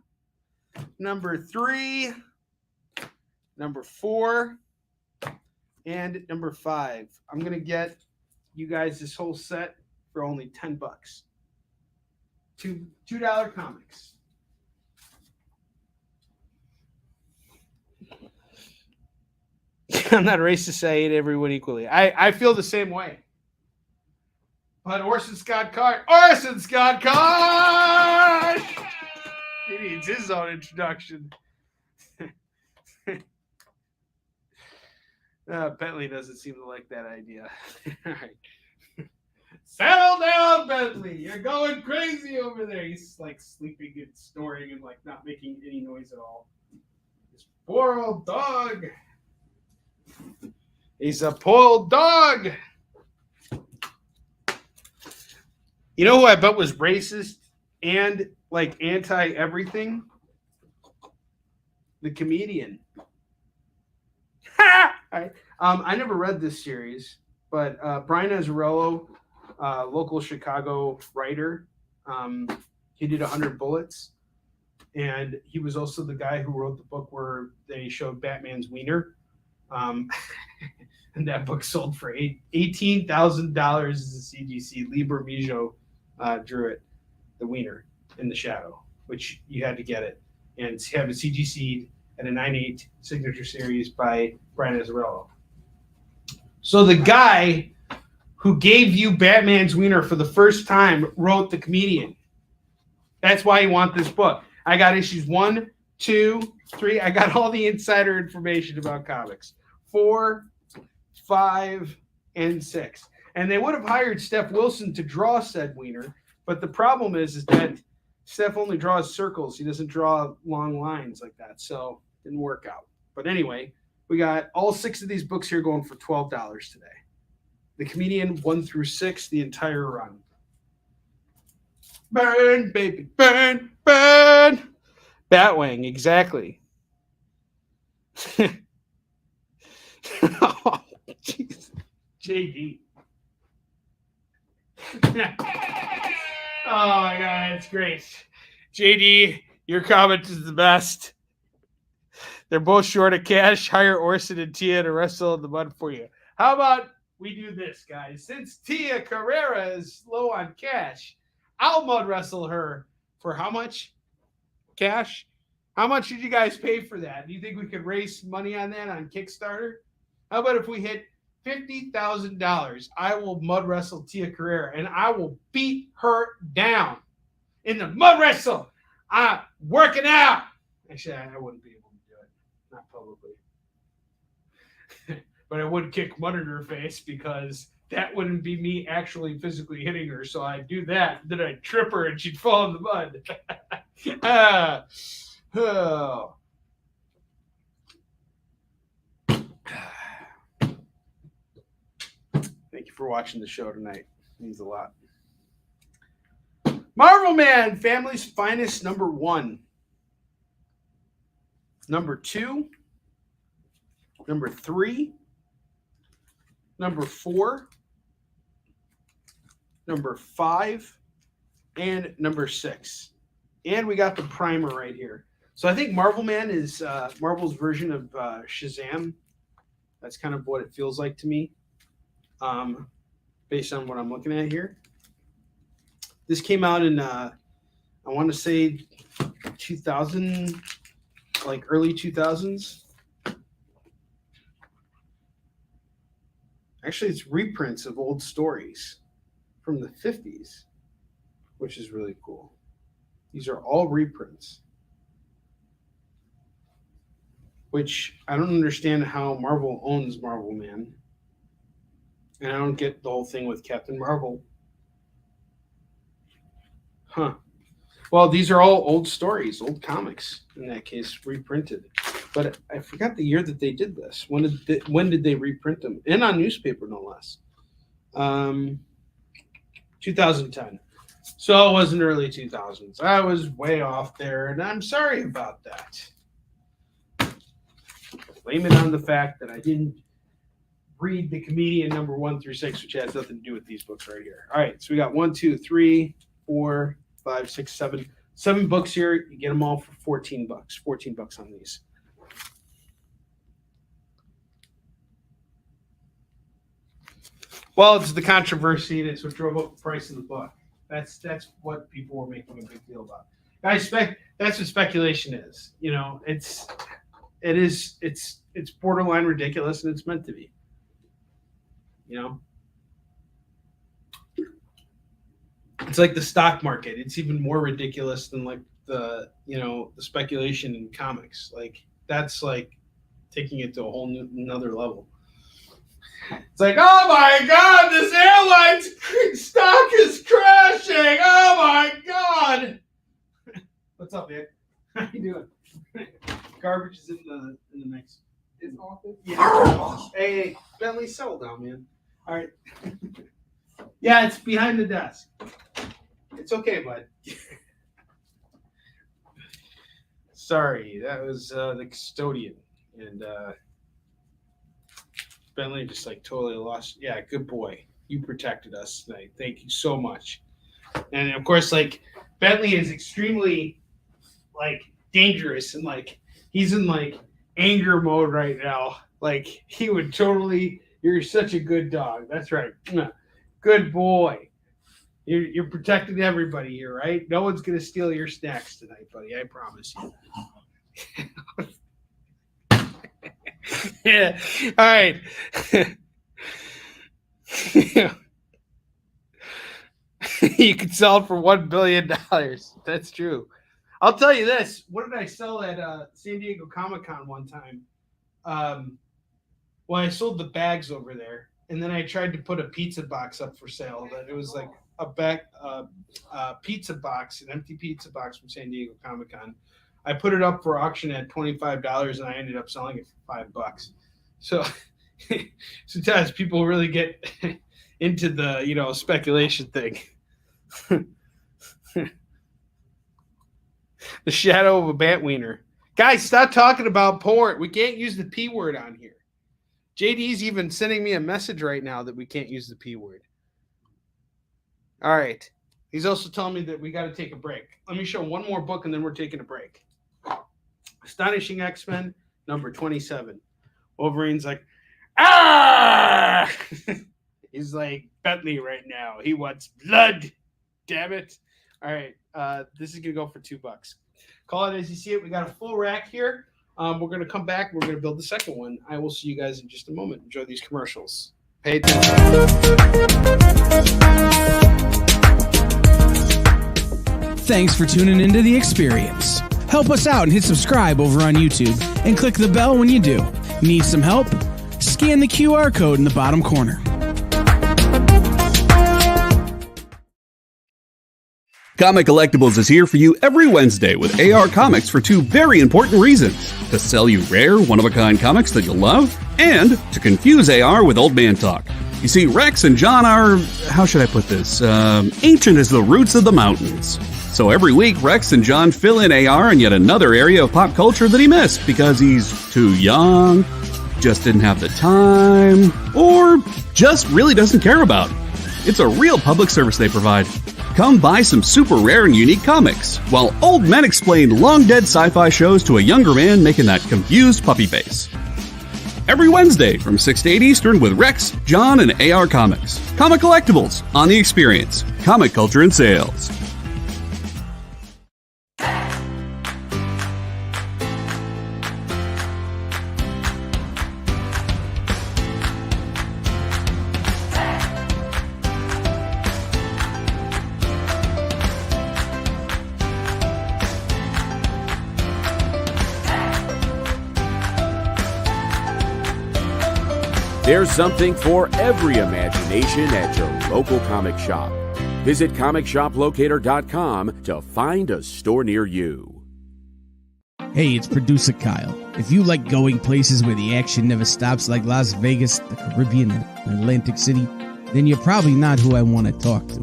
#3, #4, and #5. I'm going to get you guys this whole set for only $10. $2 comics. I'm not racist. I hate everyone equally. I feel the same way. But Orson Scott Card. He needs his own introduction. Bentley doesn't seem to like that idea. All right. Settle down, Bentley. You're going crazy over there. He's like sleeping and snoring and like not making any noise at all. This poor old dog. He's a poor old dog. You know who I bet was racist and like anti everything? The comedian. I never read this series, but Brian Azzarello, local Chicago writer, he did 100 Bullets, and he was also the guy who wrote the book where they showed Batman's wiener, and that book sold for $18,000 as a CGC. Lee Bermejo drew it, the wiener in the shadow, which you had to get it and have a CGC and a 9/8 signature series by Brian Azzarello. So the guy who gave you Batman's wiener for the first time wrote The Comedian. That's why you want this book. I got issues 1, 2, 3. I got all the insider information about comics. 4, 5, and 6. And they would have hired Steph Wilson to draw said wiener, but the problem is that Steph only draws circles. He doesn't draw long lines like that, so it didn't work out. But anyway, we got all 6 of these books here going for $12 today. The Comedian 1 through 6, the entire run. Burn, baby, burn, burn. Batwing, exactly. Oh, jeez. JD. Oh my God, it's great. JD, your comment is the best. They're both short of cash. Hire Orson and Tia to wrestle in the mud for you. How about we do this, guys? Since Tia Carrera is low on cash, I'll mud wrestle her for how much? Cash? How much did you guys pay for that? Do you think we could raise money on that on Kickstarter? How about if we hit $50,000? I will mud wrestle Tia Carrera and I will beat her down in the mud wrestle. I'm working out. Actually, I wouldn't be able to do it, not publicly. But I would kick mud in her face because that wouldn't be me actually physically hitting her. So I'd do that, then I'd trip her and she'd fall in the mud. Oh. Thank you for watching the show tonight. It means a lot. Marvel Man, Family's Finest, number 1. Number 2. Number 3. Number 4. Number 5. And number 6. And we got the primer right here. So I think Marvel Man is Marvel's version of Shazam. That's kind of what it feels like to me. Based on what I'm looking at here. This came out in, I want to say 2000, like early 2000s. Actually, it's reprints of old stories from the 50s, which is really cool. These are all reprints, which I don't understand how Marvel owns Marvel Man. And I don't get the whole thing with Captain Marvel. Huh. Well, these are all old stories, old comics, in that case, reprinted. But I forgot the year that they did this. When did they reprint them? And on newspaper, no less. 2010. So it wasn't early 2000s. I was way off there, and I'm sorry about that. Blame it on the fact that I didn't read The Comedian number 1 through 6, which has nothing to do with these books right here. All right, so we got 1, 2, 3, 4, 5, 6, 7. 7 books here. You get them all for $14. $14 on these. Well, it's the controversy that's what drove up the price of the book. That's what people were making a big deal about. Guys, that's what speculation is. You know, it's it is. It's borderline ridiculous, and it's meant to be. You know, it's like the stock market. It's even more ridiculous than like the speculation in comics. Like that's like taking it to a whole another level. It's like, oh my God, this airline stock is crashing. Oh my God. What's up, man? How you doing? Garbage is in the mix. Is office? Yeah. Hey, Bentley, settle down, man. All right. Yeah, it's behind the desk. It's okay, bud. Sorry, that was the custodian, and Bentley just like totally lost. Yeah, good boy. You protected us tonight. Thank you so much. And of course, like Bentley is extremely like dangerous and like he's in like anger mode right now. Like he would totally. You're such a good dog. That's right. Good boy. You're protecting everybody here, right? No one's gonna steal your snacks tonight, buddy. I promise you. Yeah. All right. You could sell it for $1 billion. That's true. I'll tell you this. What did I sell at San Diego Comic-Con one time? Well, I sold the bags over there, and then I tried to put a pizza box up for sale. But it was like a pizza box, an empty pizza box from San Diego Comic-Con. I put it up for auction at $25, and I ended up selling it for $5. So sometimes people really get into the speculation thing. The shadow of a bat wiener. Guys, stop talking about porn. We can't use the P word on here. JD's even sending me a message right now that we can't use the P word. All right. He's also telling me that we got to take a break. Let me show one more book and then we're taking a break. Astonishing X-Men, number 27. Wolverine's like, ah! He's like Bentley right now. He wants blood. Damn it. All right. This is going to go for $2. Call it as you see it. We got a full rack here. We're going to come back. We're going to build the second one. I will see you guys in just a moment. Enjoy these commercials. Pay attention. Thanks for tuning into The Experience. Help us out and hit subscribe over on YouTube and click the bell when you do. Need some help? Scan the QR code in the bottom corner. Comic Collectibles is here for you every Wednesday with AR Comics for two very important reasons. To sell you rare, one-of-a-kind comics that you'll love, and to confuse AR with old man talk. You see, Rex and John are, how should I put this, ancient as the roots of the mountains. So every week, Rex and John fill in AR in yet another area of pop culture that he missed because he's too young, just didn't have the time, or just really doesn't care about. It's a real public service they provide. Come buy some super rare and unique comics, while old men explain long-dead sci-fi shows to a younger man making that confused puppy face. Every Wednesday from 6 to 8 Eastern with Rex, John, and AR Comics. Comic Collectibles on The Experience. Comic culture and sales. There's something for every imagination at your local comic shop. Visit comicshoplocator.com to find a store near you. Hey, it's producer Kyle. If you like going places where the action never stops like Las Vegas, the Caribbean, and Atlantic City, then you're probably not who I want to talk to.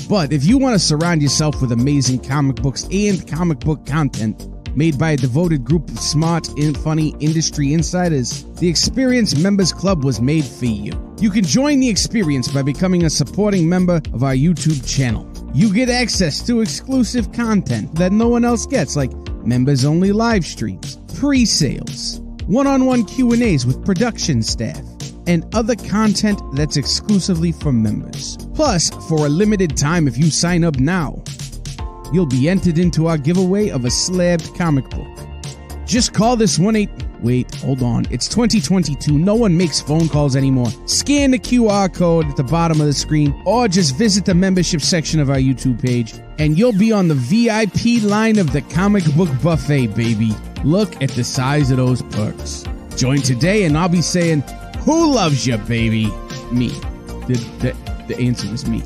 But if you want to surround yourself with amazing comic books and comic book content made by a devoted group of smart and funny industry insiders, the Experience Members Club was made for you. You can join the Experience by becoming a supporting member of our YouTube channel. You get access to exclusive content that no one else gets, like members-only live streams, pre-sales, one-on-one Q&As with production staff, and other content that's exclusively for members. Plus, for a limited time if you sign up now, you'll be entered into our giveaway of a slabbed comic book. Just call this 1-8... Wait, hold on. It's 2022. No one makes phone calls anymore. Scan the QR code at the bottom of the screen or just visit the membership section of our YouTube page and you'll be on the VIP line of the comic book buffet, baby. Look at the size of those perks. Join today and I'll be saying, who loves you, baby? Me. The answer is me.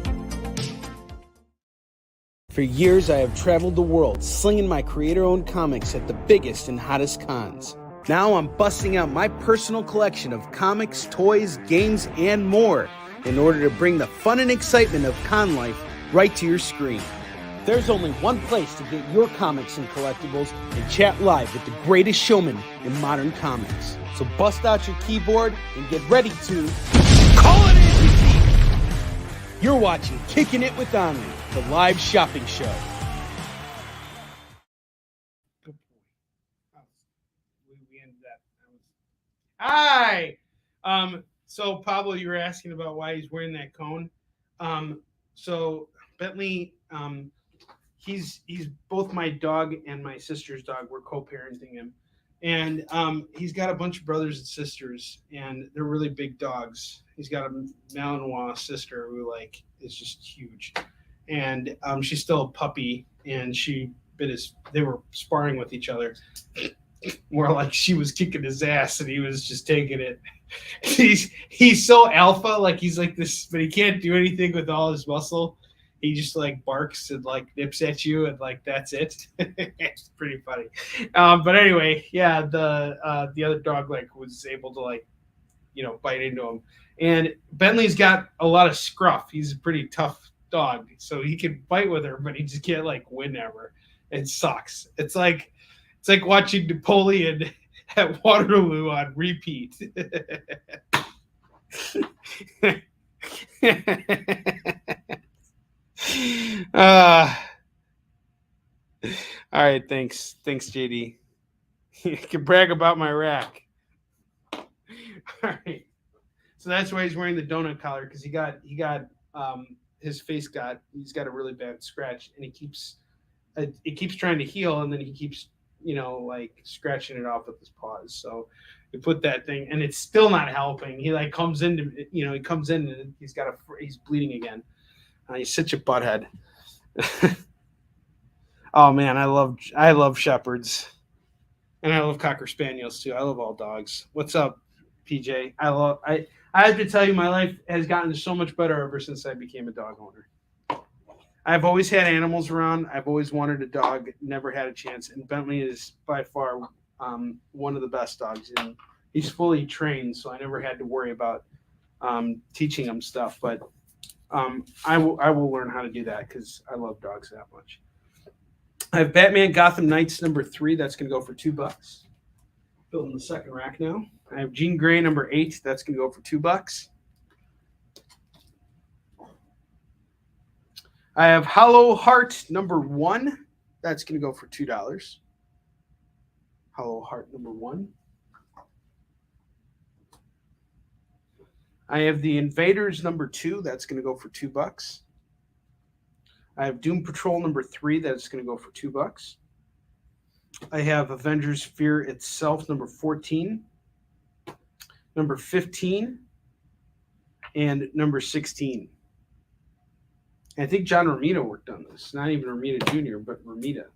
For years, I have traveled the world slinging my creator-owned comics at the biggest and hottest cons. Now I'm busting out my personal collection of comics, toys, games, and more in order to bring the fun and excitement of con life right to your screen. There's only one place to get your comics and collectibles and chat live with the greatest showman in modern comics. So bust out your keyboard and get ready to call it in. You're watching Kickin' It with Onrie, the live shopping show. Good point. We ended that. Hi. So Pablo, you were asking about why he's wearing that cone. So Bentley, he's both my dog and my sister's dog. We're co-parenting him, and he's got a bunch of brothers and sisters, and they're really big dogs. He's got a Malinois sister who is just huge, and she's still a puppy, and they were sparring with each other. Where she was kicking his ass and he was just taking it. He's so alpha, he's like this, but he can't do anything with all his muscle. He just barks and nips at you and that's it. It's pretty funny. But anyway, yeah, the other dog was able to bite into him. And Bentley's got a lot of scruff. He's a pretty tough dog, so he can fight with her, but he just can't win ever. It sucks. It's like watching Napoleon at Waterloo on repeat. All right, thanks, JD. You can brag about my rack. All right, so that's why he's wearing the donut collar, because he got his face he's got a really bad scratch, and it keeps trying to heal, and then he keeps scratching it off with his paws. So we put that thing, and it's still not helping. He comes in and he's bleeding again. He's such a butthead. Oh man, I love shepherds, and I love Cocker Spaniels too. I love all dogs. What's up, PJ? I have to tell you, my life has gotten so much better ever since I became a dog owner. I've always had animals around. I've always wanted a dog, never had a chance. And Bentley is by far one of the best dogs. And he's fully trained, so I never had to worry about teaching him stuff. But I will learn how to do that because I love dogs that much. I have Batman Gotham Knights #3. That's going to go for $2. Building the second rack now. I have Jean Grey #8. That's going to go for $2. I have Hollow Heart #1. That's going to go for $2. Hollow Heart #1. I have the Invaders #2. That's going to go for $2. I have Doom Patrol #3. That's going to go for $2. I have Avengers Fear Itself #14, #15, and #16. I think John Romita worked on this. Not even Romita Jr., but Romita.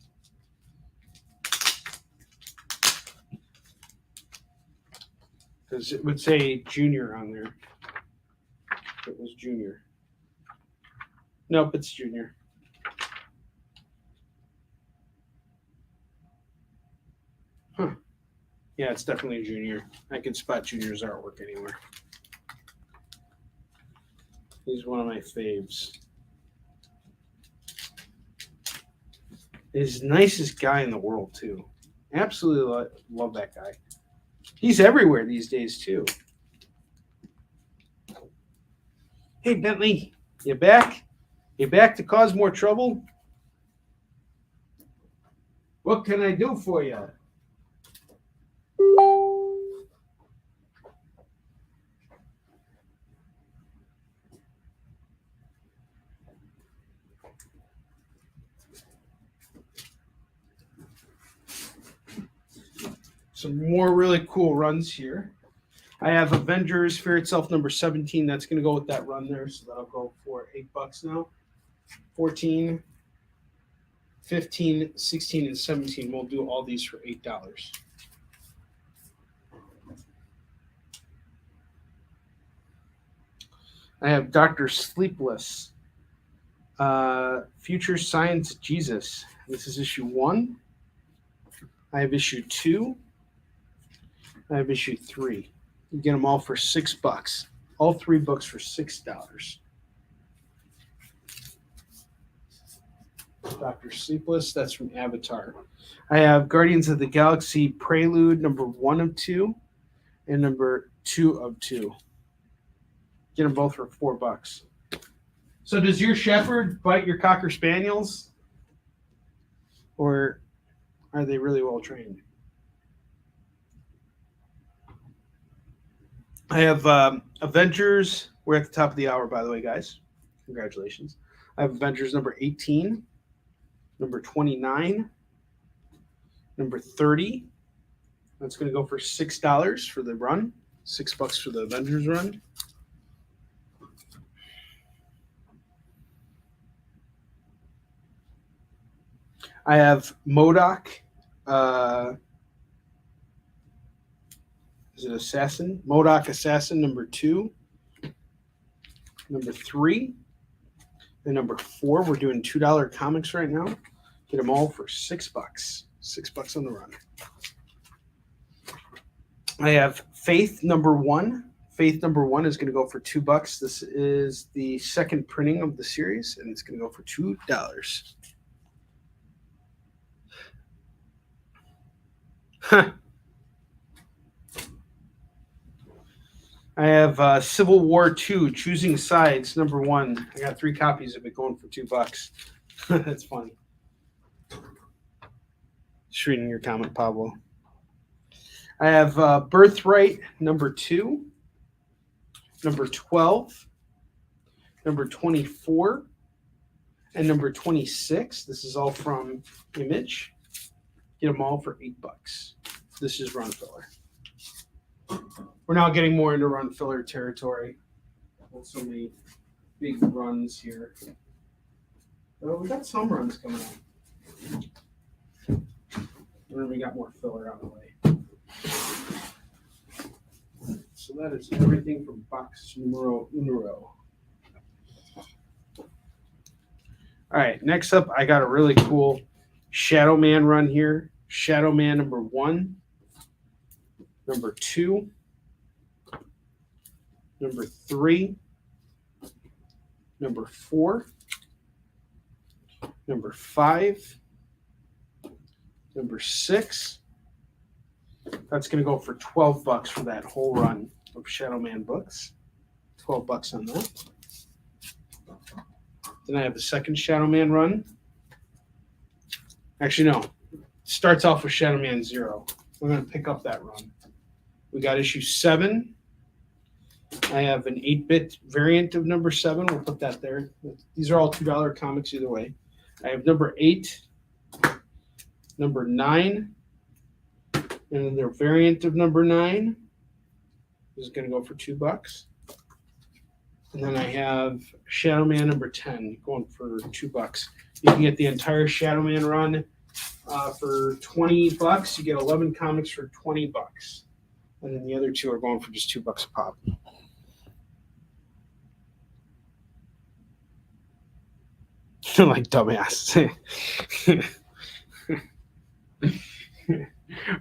Because it would say Junior on there. It was Junior. Nope, it's Junior. Huh. Yeah, it's definitely Junior. I can spot Junior's artwork anywhere. He's one of my faves. He's the nicest guy in the world, too. Absolutely love that guy. He's everywhere these days, too. Hey, Bentley, you back? You back to cause more trouble? What can I do for you? some more really cool runs here. I have Avengers Fear Itself number 17. That's going to go with that run there. So that'll go for $8 now. 14, 15, 16, and 17. We'll do all these for $8. I have Dr. Sleepless, Future Science Jesus. This is issue 1. I have issue 2. I have issue 3. You get them all for $6. All 3 books for $6. Dr. Sleepless, that's from Avatar. I have Guardians of the Galaxy Prelude number 1 of 2 and number 2 of 2. Get them both for $4. So does your shepherd bite your Cocker Spaniels? Or are they really well trained? I have Avengers. We're at the top of the hour, by the way, guys. Congratulations. I have Avengers number 18, number 29, number 30. That's going to go for $6 for the run. $6 for the Avengers run. I have MODOK. Is it Assassin? MODOK Assassin number 2, number 3, and number 4. We're doing $2 comics right now. Get them all for $6. $6 on the run. I have Faith number 1. Faith number 1 is going to go for $2. This is the second printing of the series, and it's going to go for $2. Huh. I have Civil War 2, Choosing Sides, number 1. I got 3 copies of it going for $2. That's funny. Just reading your comment, Pablo. I have Birthright, number 2, number 12, number 24, and number 26. This is all from Image. Get them all for $8. This is run filler. We're now getting more into run filler territory. With so many big runs here. Oh, we got some runs coming up. And then we got more filler on the way. So that is everything from box numero uno. All right, next up, I got a really cool Shadow Man run here. Shadow Man number 1, number 2, number 3, number 4, number 5, number 6. That's going to go for $12 for that whole run of Shadow Man books. $12 on that. Then I have the second Shadow Man run. Actually, no. Starts off with Shadow Man 0. We're going to pick up that run. We got issue 7. I have an 8-bit variant of number 7. We'll put that there. These are all $2 comics either way. I have number 8, number 9, and then their variant of number 9 is going to go for $2. And then I have Shadow Man number 10 going for $2. You can get the entire Shadow Man run for $20. You get 11 comics for $20. And then the other 2 are going for just $2 a pop. Like dumbass.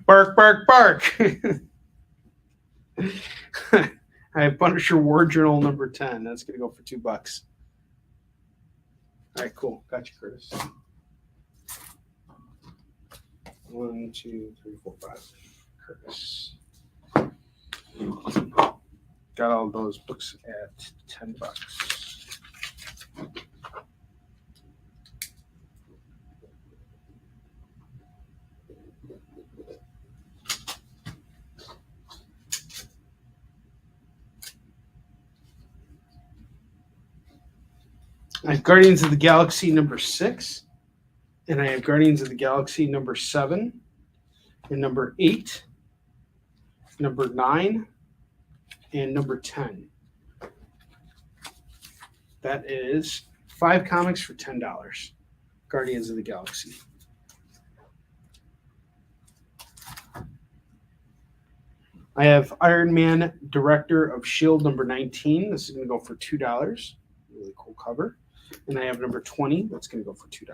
Bark, bark, bark. I have Punisher War Journal number 10. That's going to go for $2. All right, cool. Got you, Curtis. 1, 2, 3, 4, 5. Curtis. Got all those books at $10. I have Guardians of the Galaxy number 6, and I have Guardians of the Galaxy number 7, and number 8, number 9, and number 10. That is 5 comics for $10. Guardians of the Galaxy. I have Iron Man Director of S.H.I.E.L.D. number 19. This is going to go for $2. Really cool cover. And I have number 20. That's going to go for $2.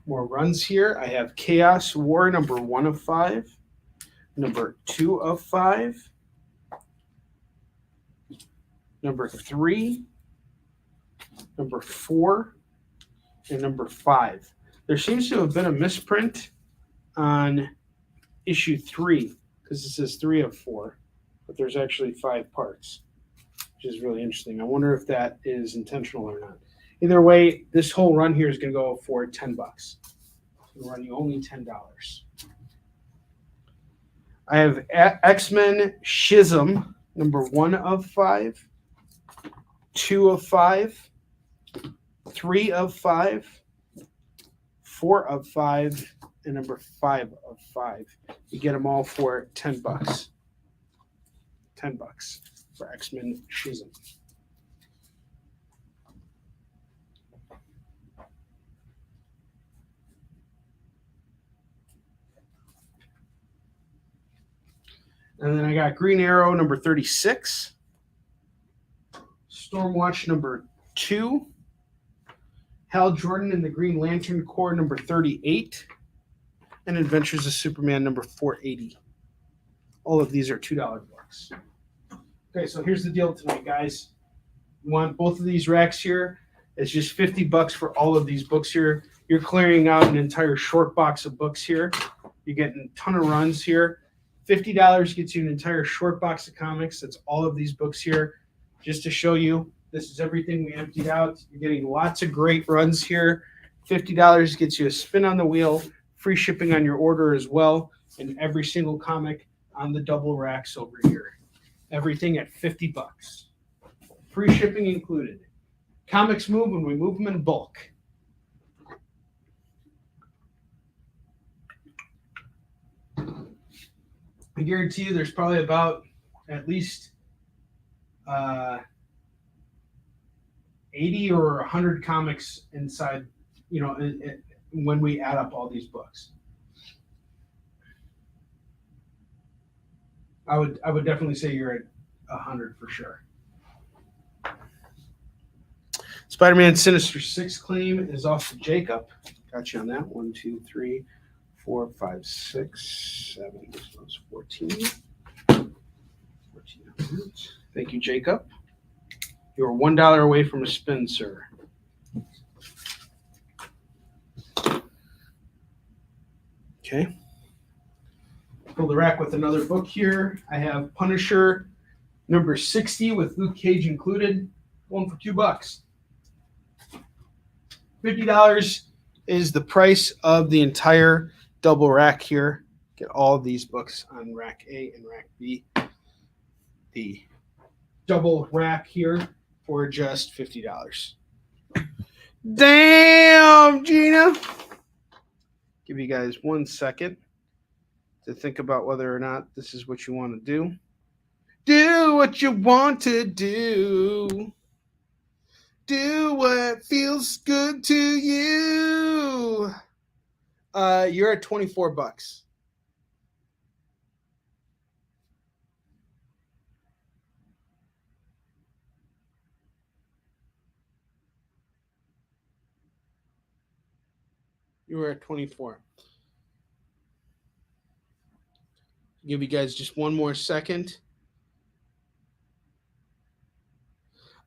More runs here. I have Chaos War number 1 of 5. Number 2 of 5. Number 3. Number 4. And number 5. There seems to have been a misprint on issue 3 because it says 3 of 4, but there's actually 5 parts, which is really interesting. I wonder if that is intentional or not. Either way, this whole run here is going to go for $10. It's going to run you only $10. I have X-Men Schism, number 1 of 5, 2 of 5, 3 of 5, 4 of 5, and number 5 of 5. You get them all for $10. $10 for X-Men Schism. And then I got Green Arrow number 36, Stormwatch number 2, Hal Jordan and the Green Lantern Corps number 38, and Adventures of Superman number 480. All of these are $2 books. Okay, so here's the deal tonight, guys. You want both of these racks here. It's just $50 for all of these books here. You're clearing out an entire short box of books here. You're getting a ton of runs here. $50 gets you an entire short box of comics. That's all of these books here. Just to show you, this is everything we emptied out. You're getting lots of great runs here. $50 gets you a spin on the wheel, free shipping on your order as well, and every single comic on the double racks over here. Everything at $50. Free shipping included. Comics move when we move them in bulk. I guarantee you there's probably about at least 80 or 100 comics inside, when we add up all these books. I would definitely say you're at 100 for sure. Spider-Man Sinister Six claim is off to Jacob. Got you on that. 1, 2, 3, 4, 5, 6, 7, 14. 1400. Thank you, Jacob. You're $1 away from a spin, sir. Okay. Fill the rack with another book here. I have Punisher number 60 with Luke Cage included. One for $2. $50 is the price of the entire double rack here. Get all of these books on rack A and rack B. The double rack here for just $50. Damn, Gina. Give you guys 1 second to think about whether or not this is what you want to do. Do what you want to do. Do what feels good to you. You're at $24. You were at 24. Give you guys just one more second.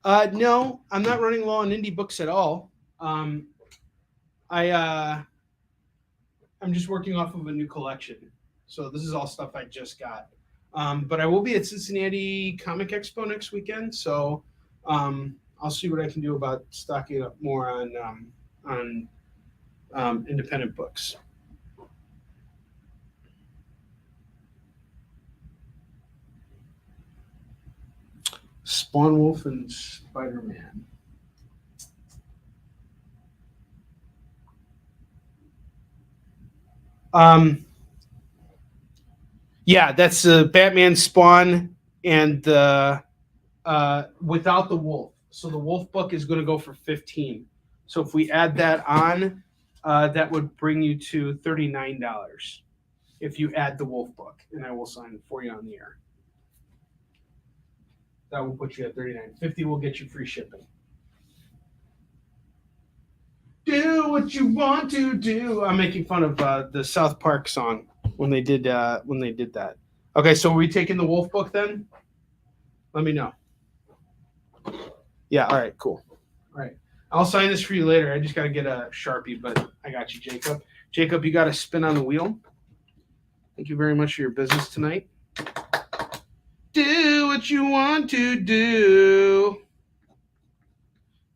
No, I'm not running low on indie books at all. I'm just working off of a new collection. So this is all stuff I just got. But I will be at Cincinnati Comic Expo next weekend. So I'll see what I can do about stocking up more on independent books. Spawn Wolf and Spider-Man. Yeah, that's the Batman Spawn and the without the wolf. So the wolf book is going to go for 15. So if we add that on, that would bring you to $39 if you add the wolf book, and I will sign it for you on the air. That will put you at $39.50. Will get you free shipping. Do what you want to do. I'm making fun of the South Park song when they did that. Okay, so are we taking the wolf book then? Let me know. Yeah, all right, cool. All right. I'll sign this for you later. I just got to get a Sharpie, but I got you, Jacob. Jacob, you got to spin on the wheel. Thank you very much for your business tonight. Do what you want to do.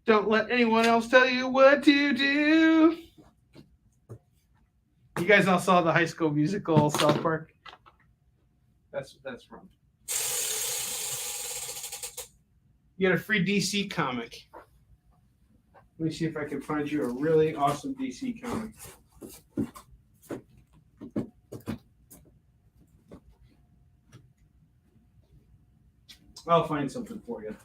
Don't let anyone else tell you what to do. You guys all saw the High School Musical South Park? That's from. You get a free DC comic. Let me see if I can find you a really awesome DC comic. I'll find something for you.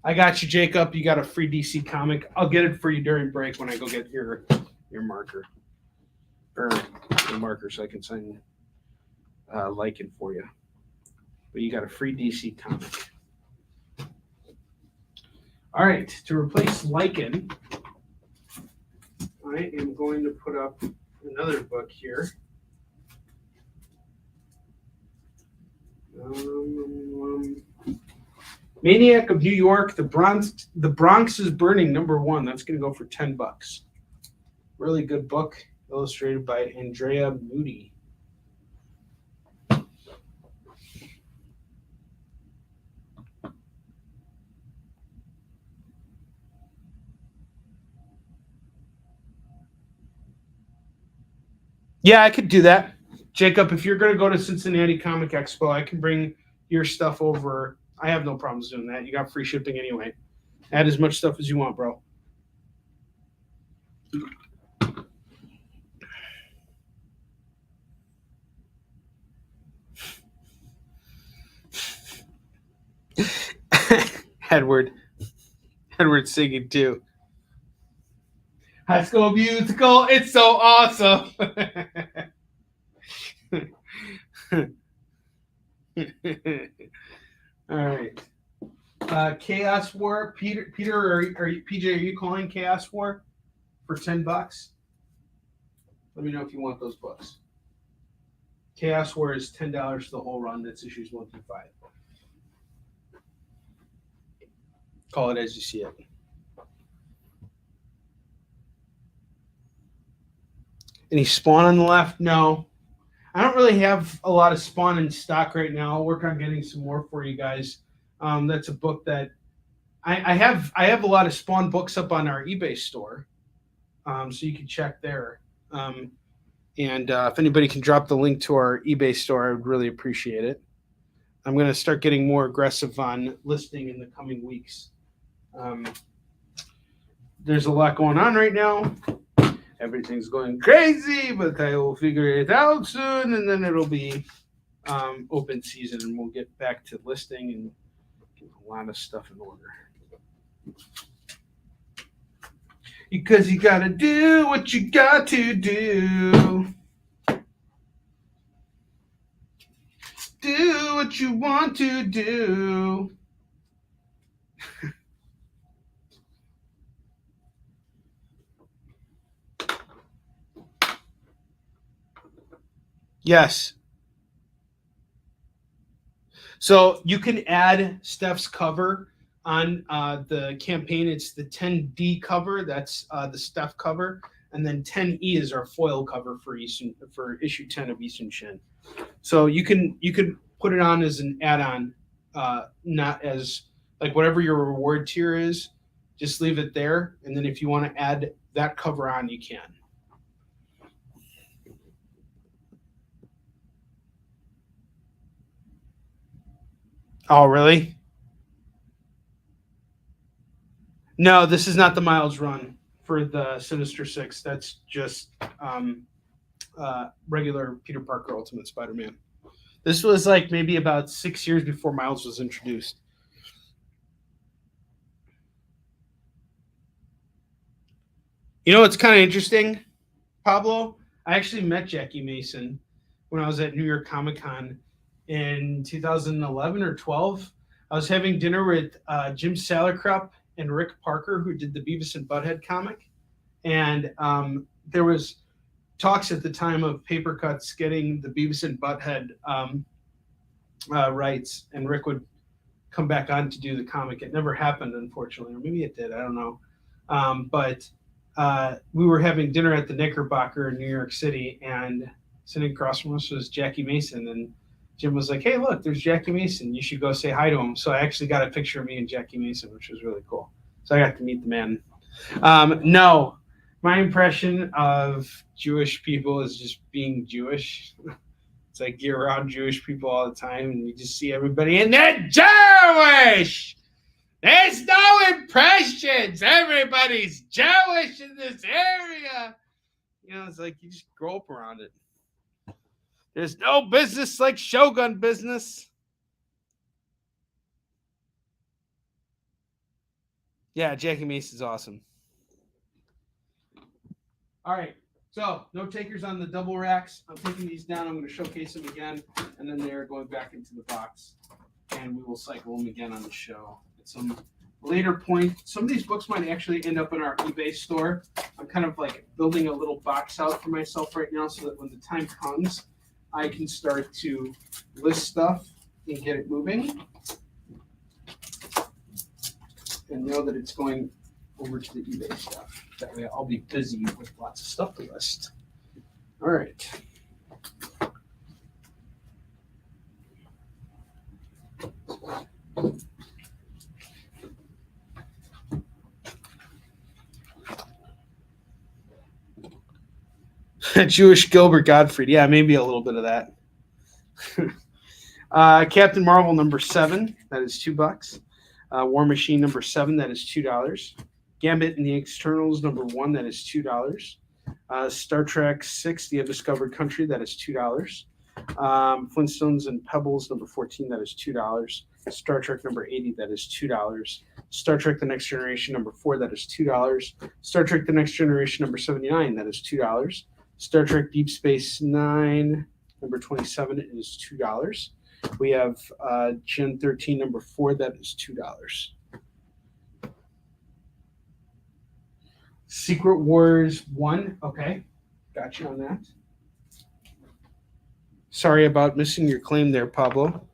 I got you, Jacob. You got a free DC comic. I'll get it for you during break when I go get your marker. Or your marker so I can sign Lycan for you. But you got a free DC comic. All right, to replace Lycan, I am going to put up another book here. Maniac of New York, The Bronx is Burning, #1. That's going to go for $10. Really good book, illustrated by Andrea Moody. Yeah, I could do that. Jacob, if you're going to go to Cincinnati Comic Expo, I can bring your stuff over. I have no problems doing that. You got free shipping anyway. Add as much stuff as you want, bro. Edward singing too. High School Musical, it's so awesome. All right. Chaos War, Peter, PJ, are you calling Chaos War for $10? Let me know if you want those books. Chaos War is $10 for the whole run. That's issues 1 through 5. Call it as you see it. Any Spawn on the left? No. I don't really have a lot of Spawn in stock right now. I'll work on getting some more for you guys. That's a book that I have a lot of Spawn books up on our eBay store. So you can check there. And if anybody can drop the link to our eBay store, I would really appreciate it. I'm going to start getting more aggressive on listing in the coming weeks. There's a lot going on right now. Everything's going crazy, but I will figure it out soon, and then it'll be open season, and we'll get back to listing and get a lot of stuff in order. Because you gotta do what you got to do. Do what you want to do. Yes. So you can add Steph's cover on the campaign. It's the 10D cover. That's the Steph cover. And then 10E is our foil cover for issue 10 of Eastern Shin. So you can put it on as an add-on, not as like whatever your reward tier is, just leave it there. And then if you want to add that cover on, you can. Oh, really? No, this is not the miles run for the Sinister Six. That's just regular Peter Parker Ultimate Spider-Man. This was like maybe about 6 years before Miles was introduced. You know what's kind of interesting, Pablo? I actually met Jackie Mason when I was at New York Comic Con in 2011 or 12. I was having dinner with Jim Salicrup and Rick Parker, who did the Beavis and Butthead comic. And there was talks at the time of Paper Cuts getting the Beavis and Butthead rights, and Rick would come back on to do the comic. It never happened, unfortunately, or maybe it did. I don't know. But we were having dinner at the Knickerbocker in New York City, and sitting across from us was Jackie Mason. And Jim was like, "Hey, look, there's Jackie Mason. You should go say hi to him." So I actually got a picture of me and Jackie Mason, which was really cool. So I got to meet the man. No, my impression of Jewish people is just being Jewish. It's like you're around Jewish people all the time, and you just see everybody, and they're Jewish! There's no impressions. Everybody's Jewish in this area. You know, it's like you just grow up around it. There's no business like Shogun business. Yeah, Jackie Mason's awesome. All right, so no takers on the double racks. I'm taking these down. I'm going to showcase them again, and then they're going back into the box, and we will cycle them again on the show at some later point. Some of these books might actually end up in our eBay store. I'm kind of like building a little box out for myself right now so that when the time comes, I can start to list stuff and get it moving and know that it's going over to the eBay stuff. That way I'll be busy with lots of stuff to list. All right. Jewish Gilbert Gottfried. Yeah, maybe a little bit of that. Captain Marvel number 7. That is $2. War Machine number 7. That is $2. Gambit and the Externals number 1. That is $2. Star Trek 6, The Undiscovered Country. That is $2. Flintstones and Pebbles number 14. That is $2. Star Trek number 80. That is $2. Star Trek The Next Generation number 4. That is $2. Star Trek The Next Generation number 79. That is $2. Star Trek Deep Space Nine number 27 is $2. We have Gen 13 number 4. That is $2. Secret Wars 1. Okay. Got you on that. Sorry about missing your claim there, Pablo.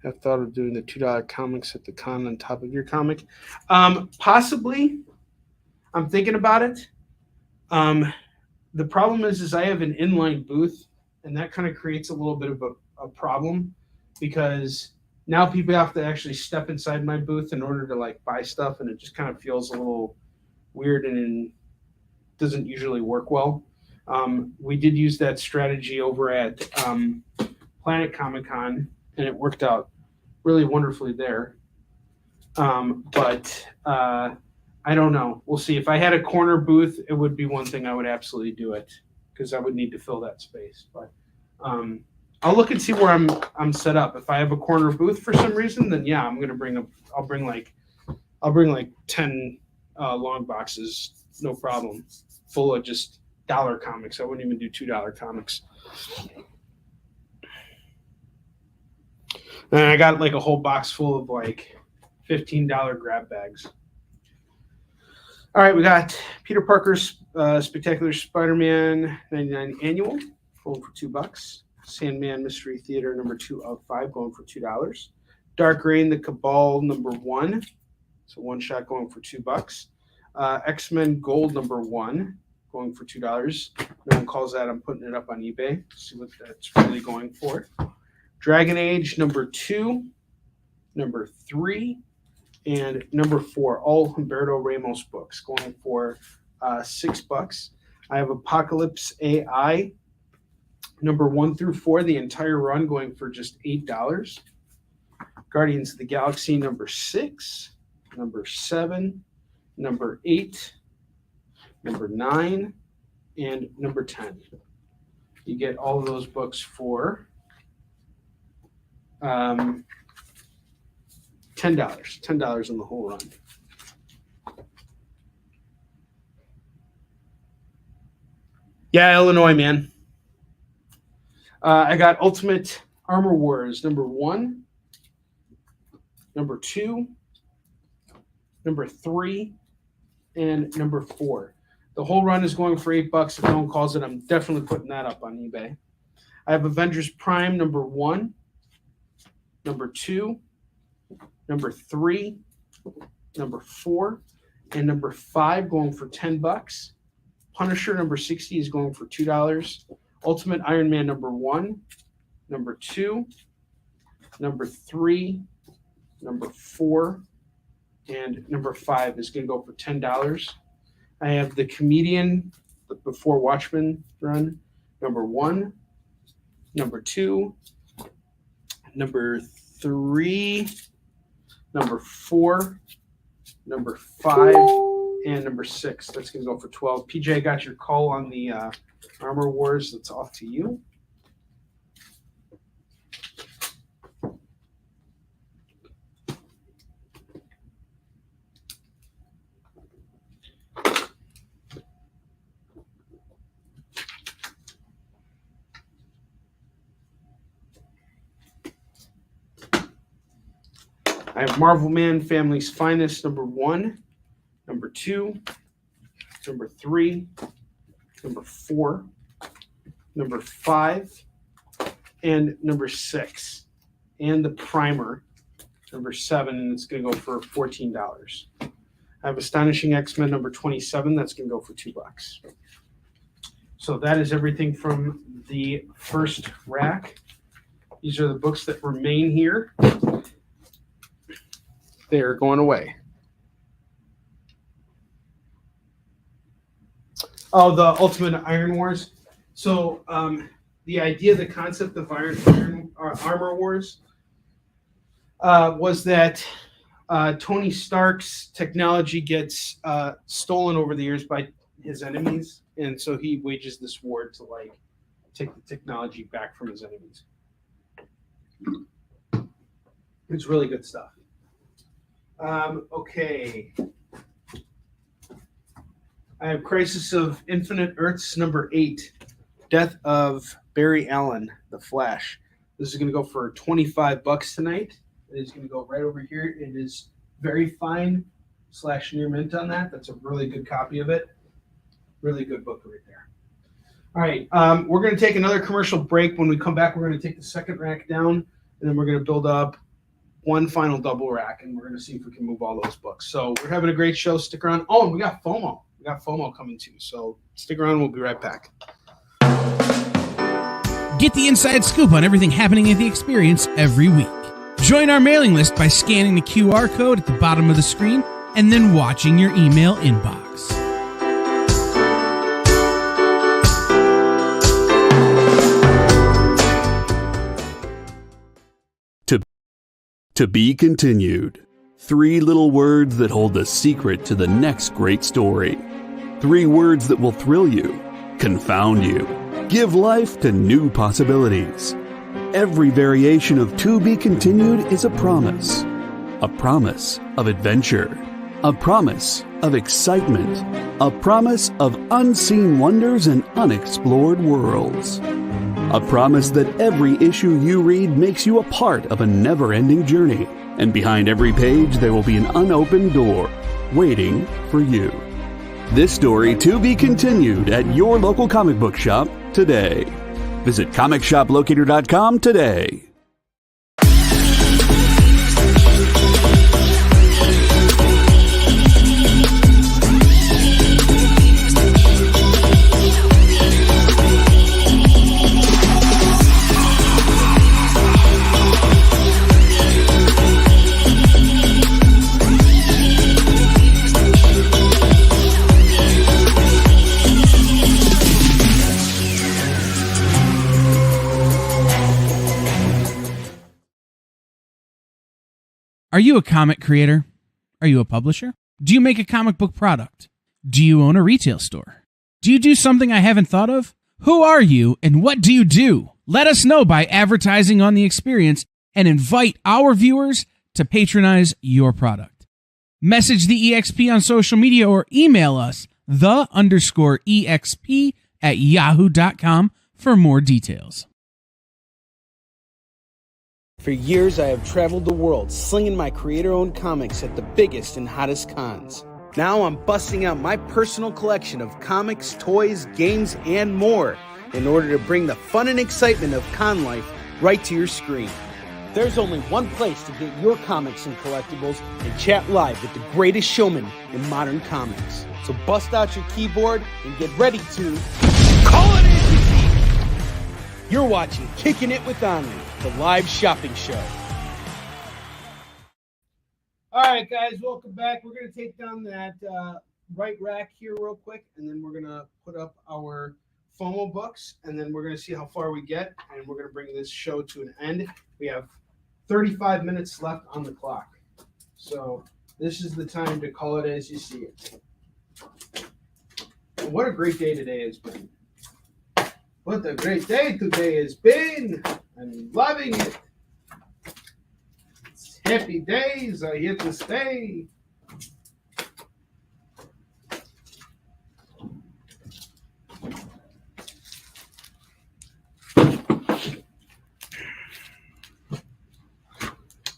I've thought of doing the $2 comics at the con on top of your comic. Possibly. I'm thinking about it. The problem is I have an inline booth, and that kind of creates a little bit of a problem because now people have to actually step inside my booth in order to like buy stuff, and it just kind of feels a little weird and doesn't usually work well. We did use that strategy over at Planet Comic Con, and it worked out really wonderfully there. But I don't know. We'll see. If I had a corner booth, it would be one thing I would absolutely do it because I would need to fill that space. But I'll look and see where I'm set up. If I have a corner booth for some reason, then yeah, I'll bring like 10 long boxes, no problem, full of just $1 comics. I wouldn't even do $2 comics. And I got like a whole box full of like $15 grab bags. All right, we got Peter Parker's Spectacular Spider-Man 99 Annual going for $2. Sandman Mystery Theater number 2 of 5 going for $2. Dark Reign the Cabal number 1. So one shot going for $2. X-Men Gold number 1 going for $2. No one calls that. I'm putting it up on eBay. See what that's really going for. Dragon Age number 2, number 3, and number 4, all Humberto Ramos books going for $6. I have Apocalypse AI number 1 through 4, the entire run going for just $8. Guardians of the Galaxy number 6, number 7, number 8, number 9, and number 10. You get all of those books for $10. $10 on the whole run. Yeah, Illinois, man. I got Ultimate Armor Wars number 1, number 2, number 3, and number 4. The whole run is going for $8. If no one calls it, I'm definitely putting that up on eBay. I have Avengers Prime number 1, number 2, number 3, number 4, and number 5 going for $10. Punisher number 60 is going for $2. Ultimate Iron Man number 1, number 2, number 3, number 4, and number 5 is going to go for $10. I have the Comedian, the Before Watchmen run, number 1, number 2, number 3, number 4, number 5, and number 6. That's going to go for $12. PJ, I got your call on the Armor Wars. That's off to you. I have Marvel Man Family's Finest number 1, number 2, number 3, number 4, number 5, and number 6. And the primer, number 7, and it's going to go for $14. I have Astonishing X-Men number 27. That's going to go for $2. So that is everything from the first rack. These are the books that remain here. They're going away. Oh, the Ultimate Iron Wars. So the idea, the concept of Armor Wars was that Tony Stark's technology gets stolen over the years by his enemies, and so he wages this war to like take the technology back from his enemies. It's really good stuff. Okay. I have Crisis of Infinite Earths number 8, Death of Barry Allen, The Flash. This is going to go for $25 tonight. It is going to go right over here. It is very fine / near mint on that. That's a really good copy of it. Really good book right there. All right. We're going to take another commercial break. When we come back, we're going to take the second rack down, and then we're going to build up one final double rack, and we're going to see if we can move all those books. So we're having a great show. Stick around. Oh, and we got FOMO. We got FOMO coming too. So stick around. We'll be right back. Get the inside scoop on everything happening at the experience every week. Join our mailing list by scanning the QR code at the bottom of the screen and then watching your email inbox. To be continued. 3 little words that hold the secret to the next great story. 3 words that will thrill you, confound you, give life to new possibilities. Every variation of To Be Continued is a promise of adventure, a promise of excitement, a promise of unseen wonders and unexplored worlds. A promise that every issue you read makes you a part of a never-ending journey, and behind every page there will be an unopened door waiting for you. This story to be continued at your local comic book shop today. Visit comicshoplocator.com today. Are you a comic creator? Are you a publisher? Do you make a comic book product? Do you own a retail store? Do you do something I haven't thought of? Who are you and what do you do? Let us know by advertising on the experience and invite our viewers to patronize your product. Message the EXP on social media or email us _EXP@yahoo.com for more details. For years, I have traveled the world slinging my creator-owned comics at the biggest and hottest cons. Now I'm busting out my personal collection of comics, toys, games, and more in order to bring the fun and excitement of con life right to your screen. There's only one place to get your comics and collectibles and chat live with the greatest showman in modern comics. So bust out your keyboard and get ready to call it in! You're watching Kickin' It with Onrie, the live shopping show. All right, guys, welcome back. We're going to take down that right rack here real quick, and then we're going to put up our FOMO books, and then we're going to see how far we get, and we're going to bring this show to an end. We have 35 minutes left on the clock. So this is the time to call it as you see it. And what a great day today has been. What a great day today has been. I'm loving it. Happy days are here to stay.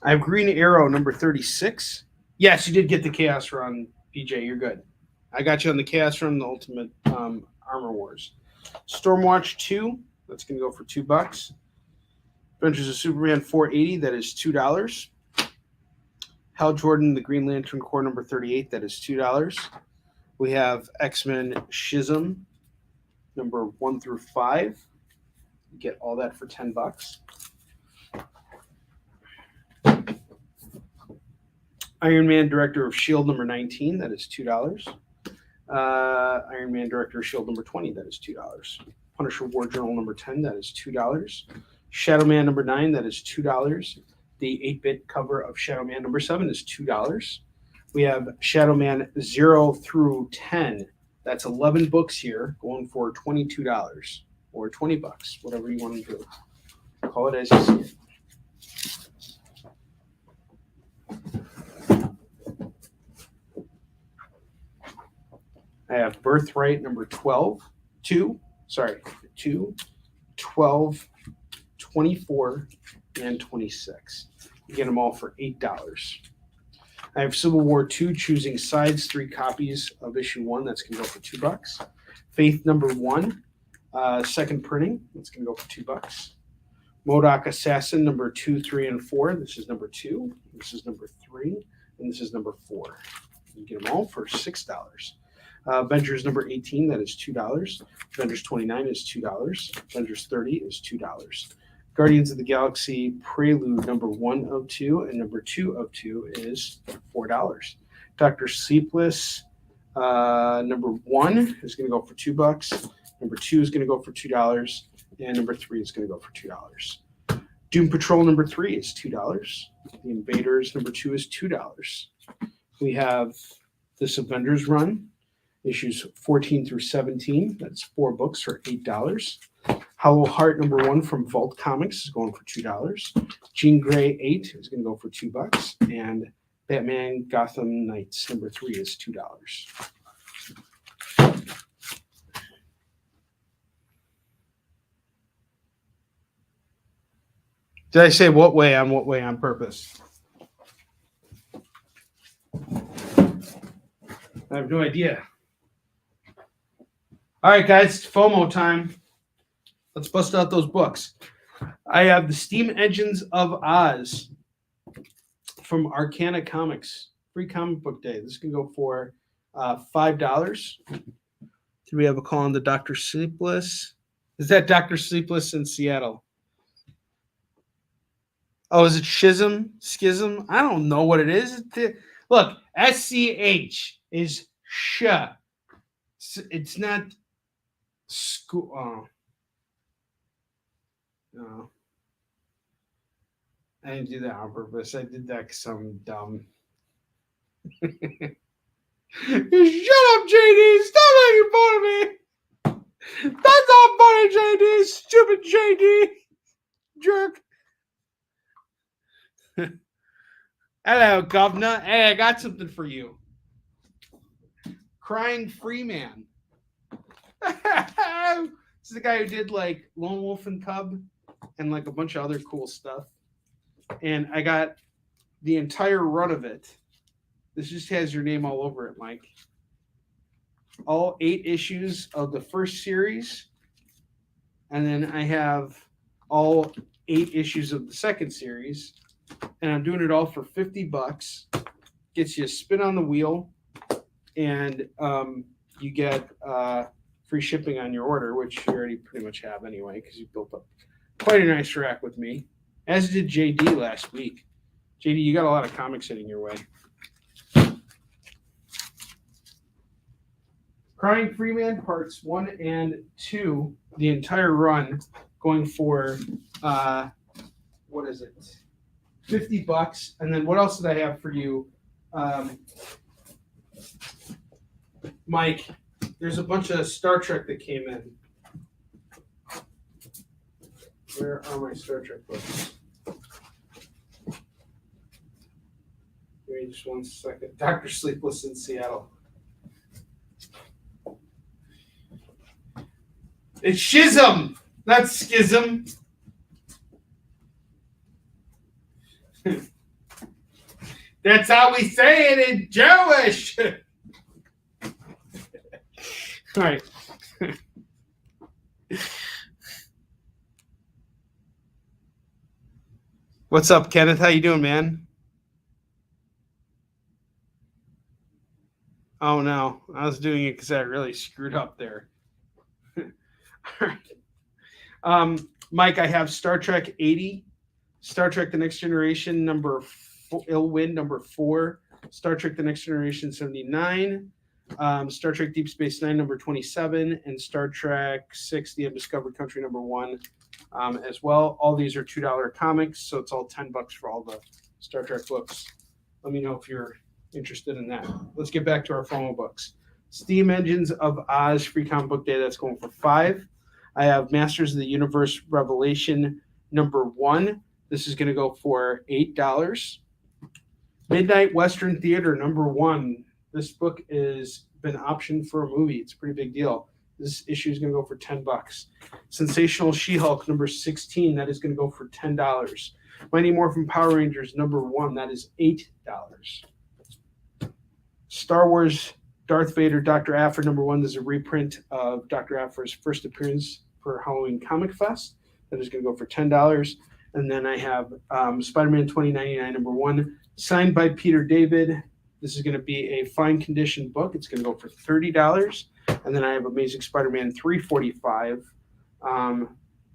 I have Green Arrow number 36. Yes, you did get the Chaos Run, PJ. You're good. I got you on the Chaos Run, the Ultimate Armor Wars. Stormwatch 2. That's going to go for $2. Adventures of Superman 480. That is $2. Hal Jordan, the Green Lantern Corps number 38. That is $2. We have X-Men Schism number 1 through 5. You get all that for $10. Iron Man Director of S.H.I.E.L.D. number 19, that is $2. Iron Man Director of S.H.I.E.L.D. number 20, that is $2. Punisher War Journal number 10, that is $2. Shadow Man number 9, that is $2. The 8-bit cover of Shadow Man number 7 is $2. We have Shadow Man 0 through 10. That's 11 books here, going for $22 or $20, whatever you want to do. Call it as you see it. I have Birthright number 12, 2, 12, 24, and 26. You get them all for $8. I have Civil War 2, Choosing Sides, 3 copies of issue 1. That's going to go for $2. Faith number 1, second printing. That's going to go for $2. MODOK Assassin number 2, 3, and 4. This is number 2. This is number 3. And this is number 4. You get them all for $6. Avengers number 18, that is $2. Avengers 29 is $2. Avengers 30 is $2. Guardians of the Galaxy Prelude number 1 of 2 and number 2 of 2 is $4. Dr. Sleepless number 1 is going to go for $2. Number 2 is going to go for $2. And number 3 is going to go for $2. Doom Patrol number 3 is $2. The Invaders number 2 is $2. We have this Avengers run, issues 14 through 17. That's 4 books for $8. Hollow Heart number 1 from Vault Comics is going for $2. Jean Grey 8 is going to go for $2. And Batman Gotham Knights number 3 is $2. Did I say what way on purpose? I have no idea. All right, guys, FOMO time. Let's bust out those books. I have the Steam Engines of Oz from Arcana Comics. Free comic book day. This can go for $5. Do we have a call on the Dr. Sleepless? Is that Dr. Sleepless in Seattle? Oh, is it Schism? Schism? I don't know what it is. Look, SCH is sh. It's not school. Oh. No. I didn't do that on purpose. I did that because I'm dumb. Shut up, JD. Stop making fun of me. That's not funny, JD. Stupid JD. Jerk. Hello, governor. Hey, I got something for you. Crying Free Man. This is the guy who did like Lone Wolf and Cub and like a bunch of other cool stuff. And I got the entire run of it. This just has your name all over it, Mike. All 8 issues of the first series. And then I have all 8 issues of the second series. And I'm doing it all for $50. Gets you a spin on the wheel. And you get free shipping on your order, which you already pretty much have anyway, because you built up quite a nice rack with me. As did JD last week. JD, you got a lot of comics hitting your way. Crying Freeman parts 1 and 2, the entire run, going for what is it? $50. And then what else did I have for you? Mike, there's a bunch of Star Trek that came in. Where are my Star Trek books? Give me just 1 second. Dr. Sleepless in Seattle. It's Schism, not Schism. That's how we say it in Jewish. All right. What's up, Kenneth? How you doing, man? Oh no, I was doing it because I really screwed up there. All right. Mike, I have Star Trek 80, Star Trek The Next Generation number 4, Star Trek The Next Generation 79, Star Trek Deep Space Nine number 27, and Star Trek 6, The Undiscovered Country number 1 as well. All these are $2 comics, so it's all $10 for all the Star Trek books. Let me know if you're interested in that. Let's get back to our FOMO books. Steam Engines of Oz Free Comic Book Day, that's going for $5. I have Masters of the Universe Revelation number 1. This is going to go for $8. Midnight Western Theater number 1. This book is been optioned for a movie. It's a pretty big deal. This issue is going to go for $10. Sensational She-Hulk number 16. That is going to go for $10. Mighty Morphin Power Rangers number 1. That is $8. Star Wars Darth Vader Dr. Aphra number 1. This is a reprint of Dr. Aphra's first appearance for Halloween Comic Fest. That is going to go for $10. And then I have Spider-Man 2099 number 1, signed by Peter David. This is going to be a fine condition book. It's going to go for $30. And then I have Amazing Spider-Man 345,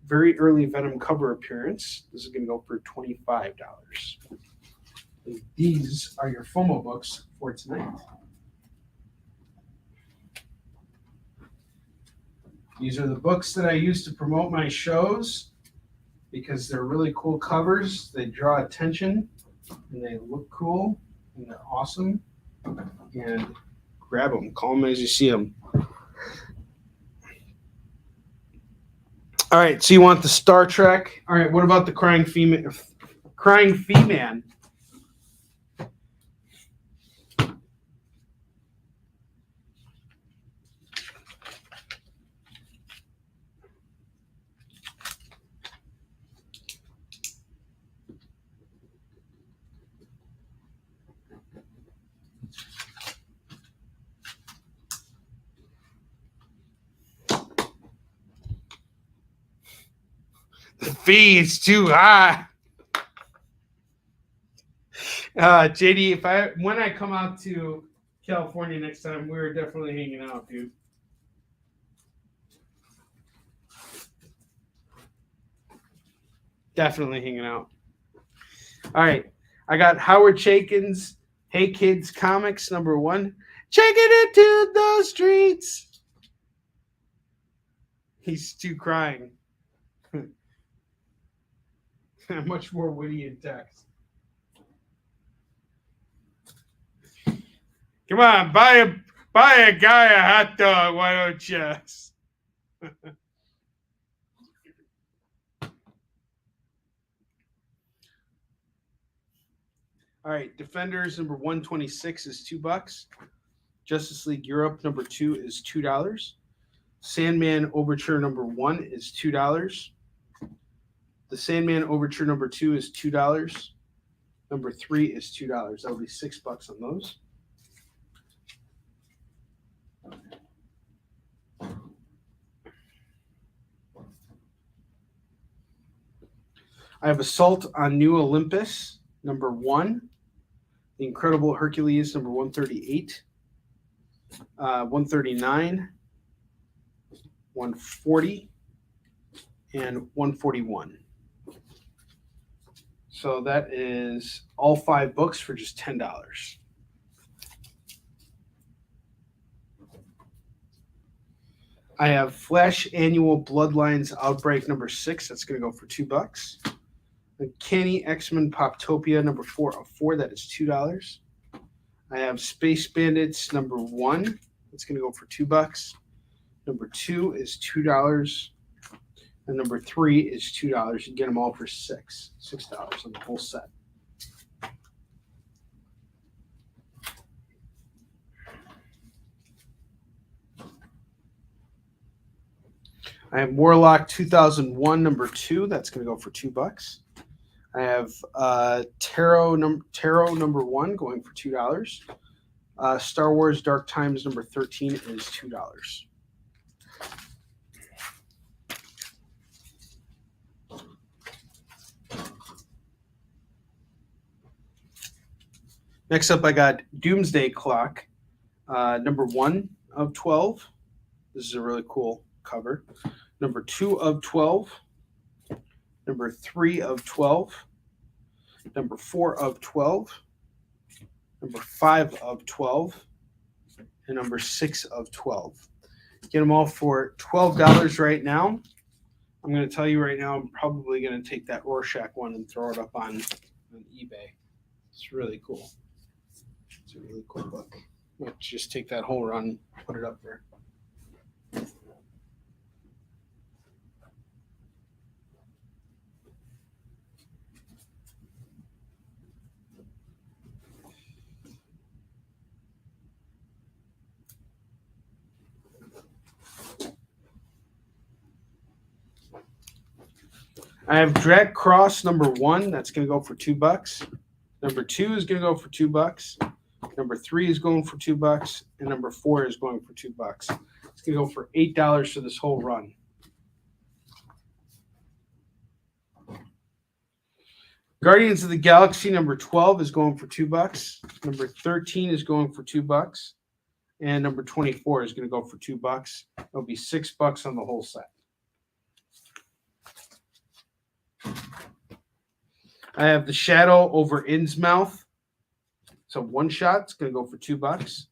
very early Venom cover appearance. This is going to go for $25. And these are your FOMO books for tonight. These are the books that I use to promote my shows because they're really cool covers. They draw attention and they look cool and they're awesome. And grab them, call them as you see them. All right, so you want the Star Trek. All right, what about the Crying Fee-Man? The fee is too high. JD, when I come out to California next time, we're definitely hanging out, dude. Definitely hanging out. All right, I got Howard Chaykin's Hey Kids Comics number 1. Taking it to the streets. He's too crying. Much more witty in text. Come on, buy a guy a hot dog. Why don't you? All right, Defenders number 126 is $2. Justice League Europe number 2 is $2. Sandman Overture number 1 is $2. The Sandman Overture number 2 is $2. Number 3 is $2. That'll be $6 on those. I have Assault on New Olympus number 1. The Incredible Hercules number 138. 139. 140. And 141. So that is all 5 books for just $10. I have Flash Annual Bloodlines Outbreak number 6. That's going to go for $2. Uncanny X-Men Poptopia number 4 of 4. That is $2. I have Space Bandits number 1. That's going to go for $2. Number 2 is $2. And number 3 is $2. You get them all for $6 on the whole set. I have Warlock 2001 number 2. That's going to go for $2. I have Tarot number 1 going for $2. Star Wars Dark Times number 13 is $2. Next up, I got Doomsday Clock, number 1 of 12. This is a really cool cover. Number 2 of 12. Number 3 of 12. Number 4 of 12. Number 5 of 12. And number 6 of 12. Get them all for $12 right now. I'm going to tell you right now, I'm probably going to take that Rorschach one and throw it up on eBay. It's really cool. It's a really cool book. Let's just take that whole run, put it up there. I have Drag Cross number 1. That's going to go for $2. Number 2 is going to go for $2. Number 3 is going for $2. And number 4 is going for $2. It's going to go for $8 for this whole run. Guardians of the Galaxy number 12 is going for $2. Number 13 is going for $2. And number 24 is going to go for $2. It'll be $6 on the whole set. I have The Shadow over Innsmouth. It's a one shot. It's going to go for $2.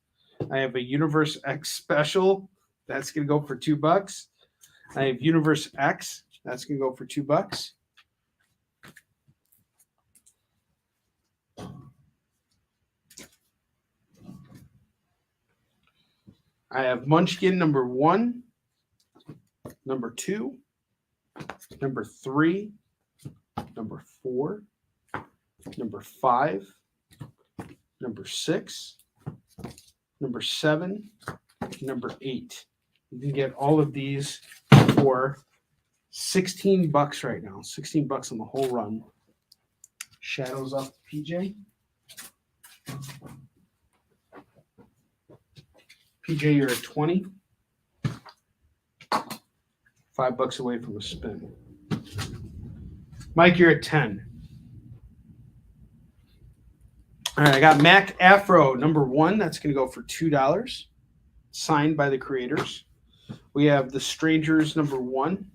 I have a Universe X special. That's going to go for $2. I have Universe X. That's going to go for $2. I have Munchkin number 1, number 2, number 3, number 4, number 5, number 6, number 7, number 8. You can get all of these for $16 right now. $16 on the whole run. Shadows up, PJ. PJ, you're at 20. $5 away from a spin. Mike, you're at 10. All right, I got Mac Afro number 1. That's going to go for $2. Signed by the creators. We have The Strangers number 1.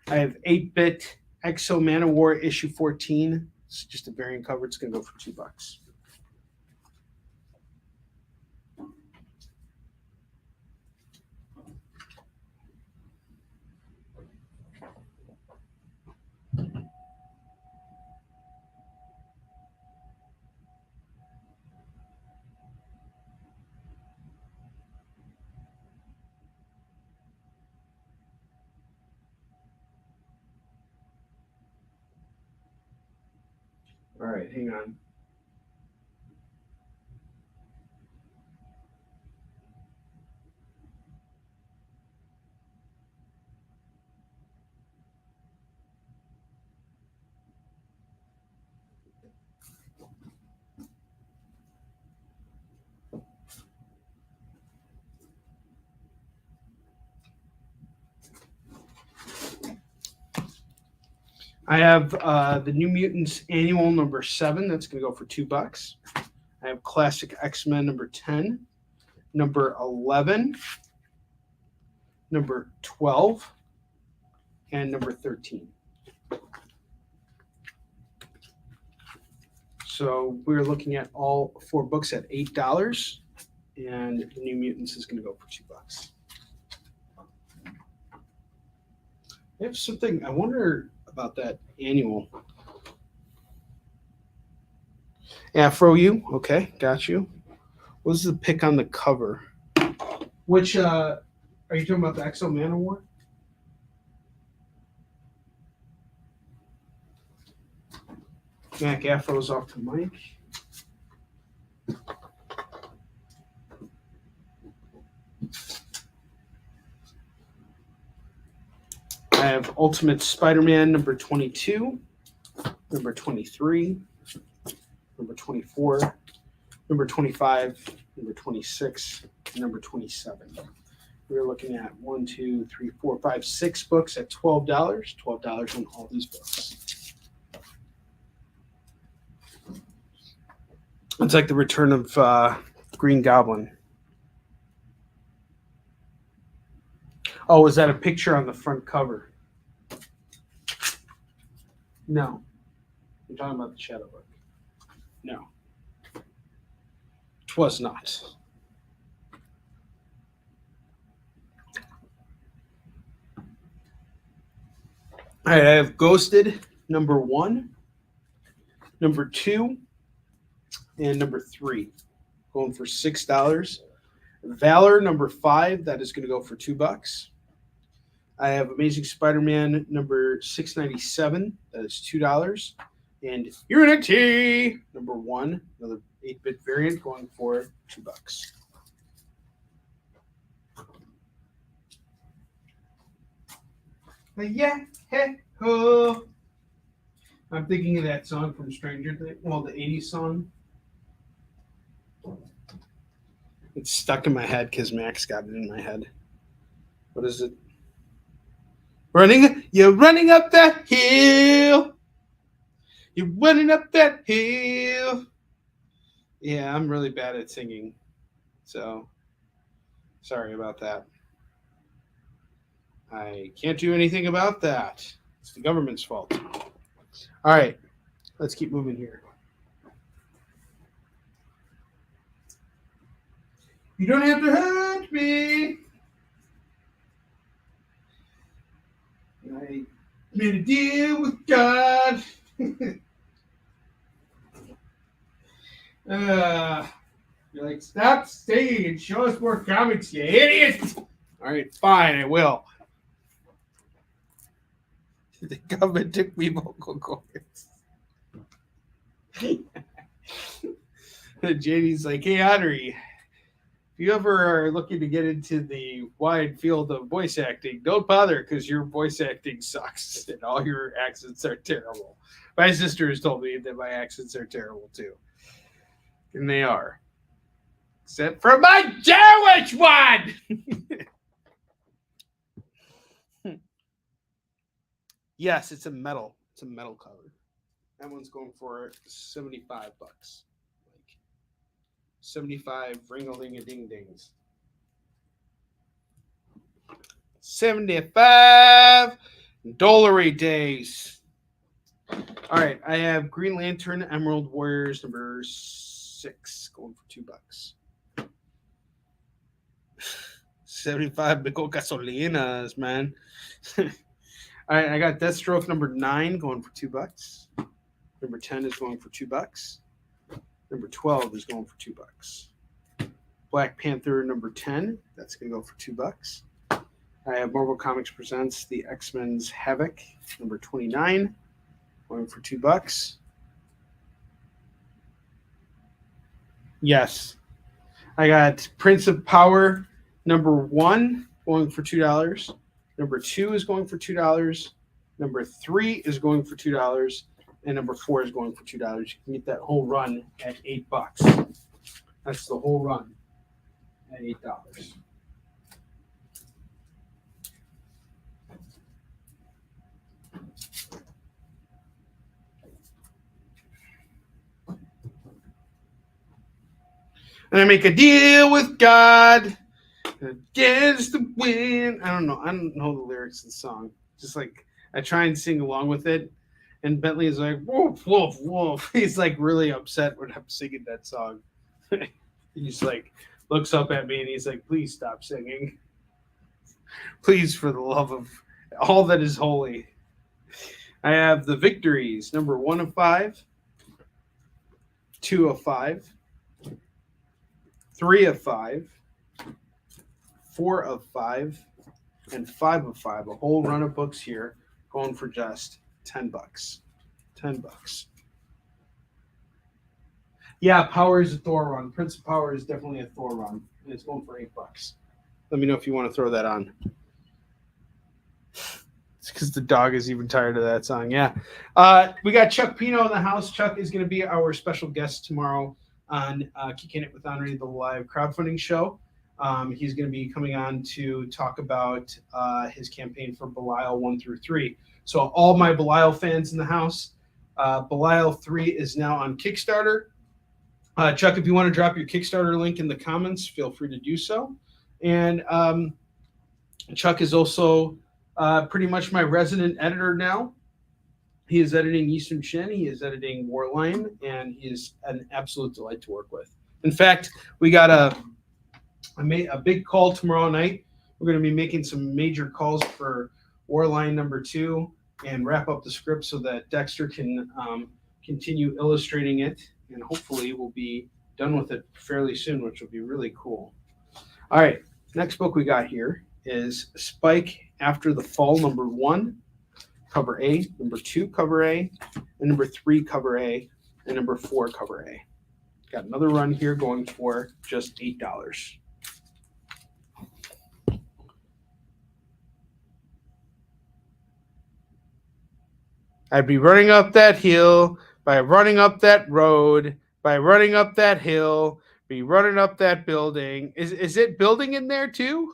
I have 8-Bit Exo Manowar issue 14. It's just a variant cover. It's going to go for $2. All right, hang on. I have the New Mutants Annual number 7. That's going to go for $2. I have Classic X-Men number 10, number 11, number 12, and number 13. So we're looking at all 4 books at $8, and the New Mutants is going to go for $2. I have something. I wonder about that annual. Afro You. Okay, got you. What's the pick on the cover? Which, are you talking about the Exo Man Award? Mac Afro's off to Mike. I have Ultimate Spider-Man number 22, number 23, number 24, number 25, number 26, and number 27. We're looking at 1, 2, 3, 4, 5, 6 books at $12. $12 on all these books. It's like the return of Green Goblin. Oh, is that a picture on the front cover? No. I'm talking about the Shadow Book. No. Twas not. All right, I have Ghosted number 1, number 2, and number 3. Going for $6. Valor number 5, that is going to go for $2. I have Amazing Spider-Man number 697, that is $2. And Unity number 1, another 8-bit variant, going for $2. Yeah, hey, ho. I'm thinking of that song from Stranger Things, well, the 80s song. It's stuck in my head because Max got it in my head. What is it? You're running up that hill. You're running up that hill. Yeah, I'm really bad at singing. So, sorry about that. I can't do anything about that. It's the government's fault. All right, let's keep moving here. You don't have to hurt me. I made a deal with God. You're like, stop singing and show us more comics, you idiot. All right, fine, I will. The government took me vocal cords. JD's like, hey, Onrie, if you ever are looking to get into the wide field of voice acting, don't bother because your voice acting sucks and all your accents are terrible. My sister has told me that my accents are terrible too. And they are. Except for my Jewish one! Yes, it's a metal. It's a metal cover. That one's going for $75. Like 75 ring-a-ling-a-ding-dings. 75 dollary days. All right, I have Green Lantern Emerald Warriors number 6 going for $2. 75 big old gasolinas, man. All right, I got Deathstroke number 9 going for $2. Number 10 is going for $2. Number 12 is going for $2. Black Panther number 10, that's going to go for $2. I have Marvel Comics Presents The X-Men's Havoc number 29, going for $2. Yes. I got Prince of Power number 1 going for $2. Number 2 is going for $2. Number 3 is going for $2. And number 4 is going for $2. You can get that whole run at $8. That's the whole run at $8. And I make a deal with God against the wind. I don't know the lyrics of the song. Just like I try and sing along with it. And Bentley is like, woof, woof, woof. He's like really upset when I'm singing that song. He just like looks up at me and he's like, please stop singing. Please, for the love of all that is holy. I have the victories. Number 1 of 5, 2 of 5, 3 of 5, 4 of 5, and 5 of 5. A whole run of books here going for just $10. $10. Yeah, Power is a Thor run. Prince of Power is definitely a Thor run. And it's going for $8. Let me know if you want to throw that on. It's because the dog is even tired of that song. Yeah. We got Chuck Pino in the house. Chuck is going to be our special guest tomorrow on Kickin It With Onrie, the live crowdfunding show. He's going to be coming on to talk about his campaign for Belial 1 through 3. So all my Belial fans in the house, Belial 3 is now on Kickstarter. Chuck, if you want to drop your Kickstarter link in the comments, feel free to do so. And Chuck is also pretty much my resident editor now. He is editing Eastern Shin, he is editing Warline, and he is an absolute delight to work with. In fact, we got a big call tomorrow night. We're going to be making some major calls for Warline number 2 and wrap up the script so that Dexter can continue illustrating it, and hopefully we'll be done with it fairly soon, which will be really cool. All right, next book we got here is Spike After the Fall, number 1, cover A, number 2, cover A, and number 3, cover A, and number 4, cover A. Got another run here going for just $8. I'd be running up that hill, by running up that road, by running up that hill, be running up that building. Is it building in there too?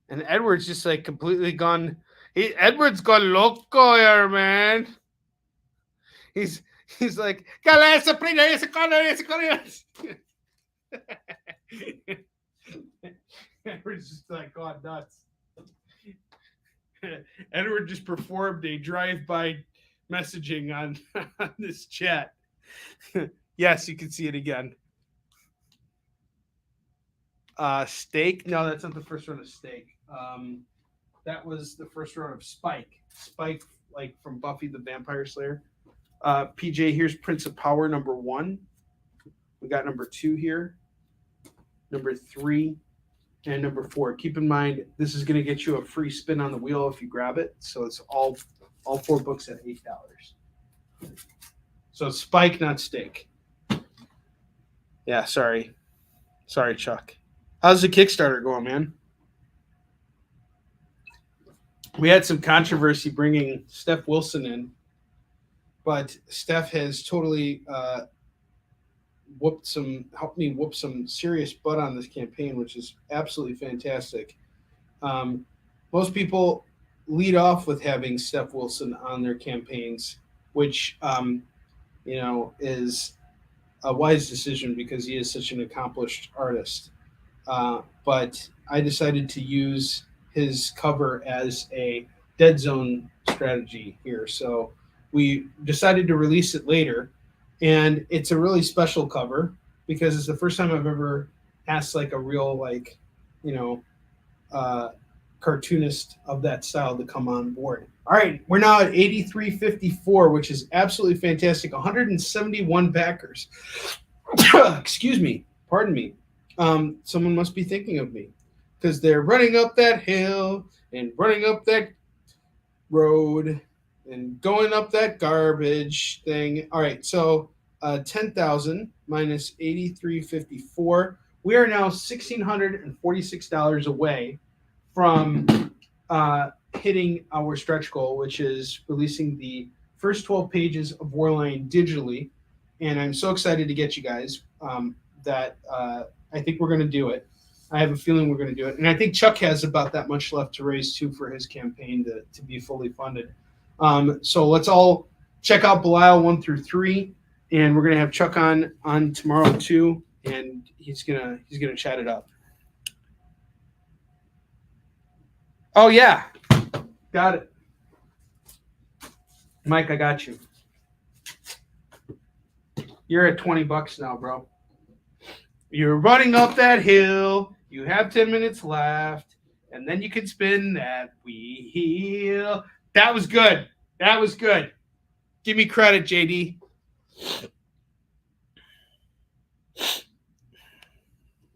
And Edward's just like completely gone. Edward's gone loco here, man. He's like, Edward's just like gone nuts. Edward just performed a drive-by messaging on this chat. Yes, you can see it again. Steak? No, that's not the first run of Steak. That was the first run of Spike. Spike, like from Buffy the Vampire Slayer. PJ, here's Prince of Power number 1. We got number 2 here, number 3, and number 4. Keep in mind, this is going to get you a free spin on the wheel if you grab it. So it's all 4 books at $8. So Spike, not Steak. Yeah, sorry, Chuck. How's the Kickstarter going, man? We had some controversy bringing Steph Wilson in, but Steph has totally helped me whoop some serious butt on this campaign, which is absolutely fantastic. Most people lead off with having Steph Wilson on their campaigns, which is a wise decision because he is such an accomplished artist. But I decided to use his cover as a dead zone strategy here. So we decided to release it later. And it's a really special cover because it's the first time I've ever asked like a real cartoonist of that style to come on board. All right, we're now at 83.54, which is absolutely fantastic. 171 backers. Excuse me. Pardon me. Someone must be thinking of me because they're running up that hill and running up that road and going up that garbage thing. All right, so 10,000 minus 83.54. We are now $1,646 away from hitting our stretch goal, which is releasing the first 12 pages of Warline digitally. And I'm so excited to get you guys that I think we're going to do it. I have a feeling we're going to do it. And I think Chuck has about that much left to raise, too, for his campaign to be fully funded. So let's all check out Belial 1 through 3. And we're going to have Chuck on tomorrow, too. And he's gonna chat it up. Oh, yeah. Got it. Mike, I got you. You're at $20 now, bro. You're running up that hill. You have 10 minutes left. And then you can spin that wheel. That was good. That was good. Give me credit, JD.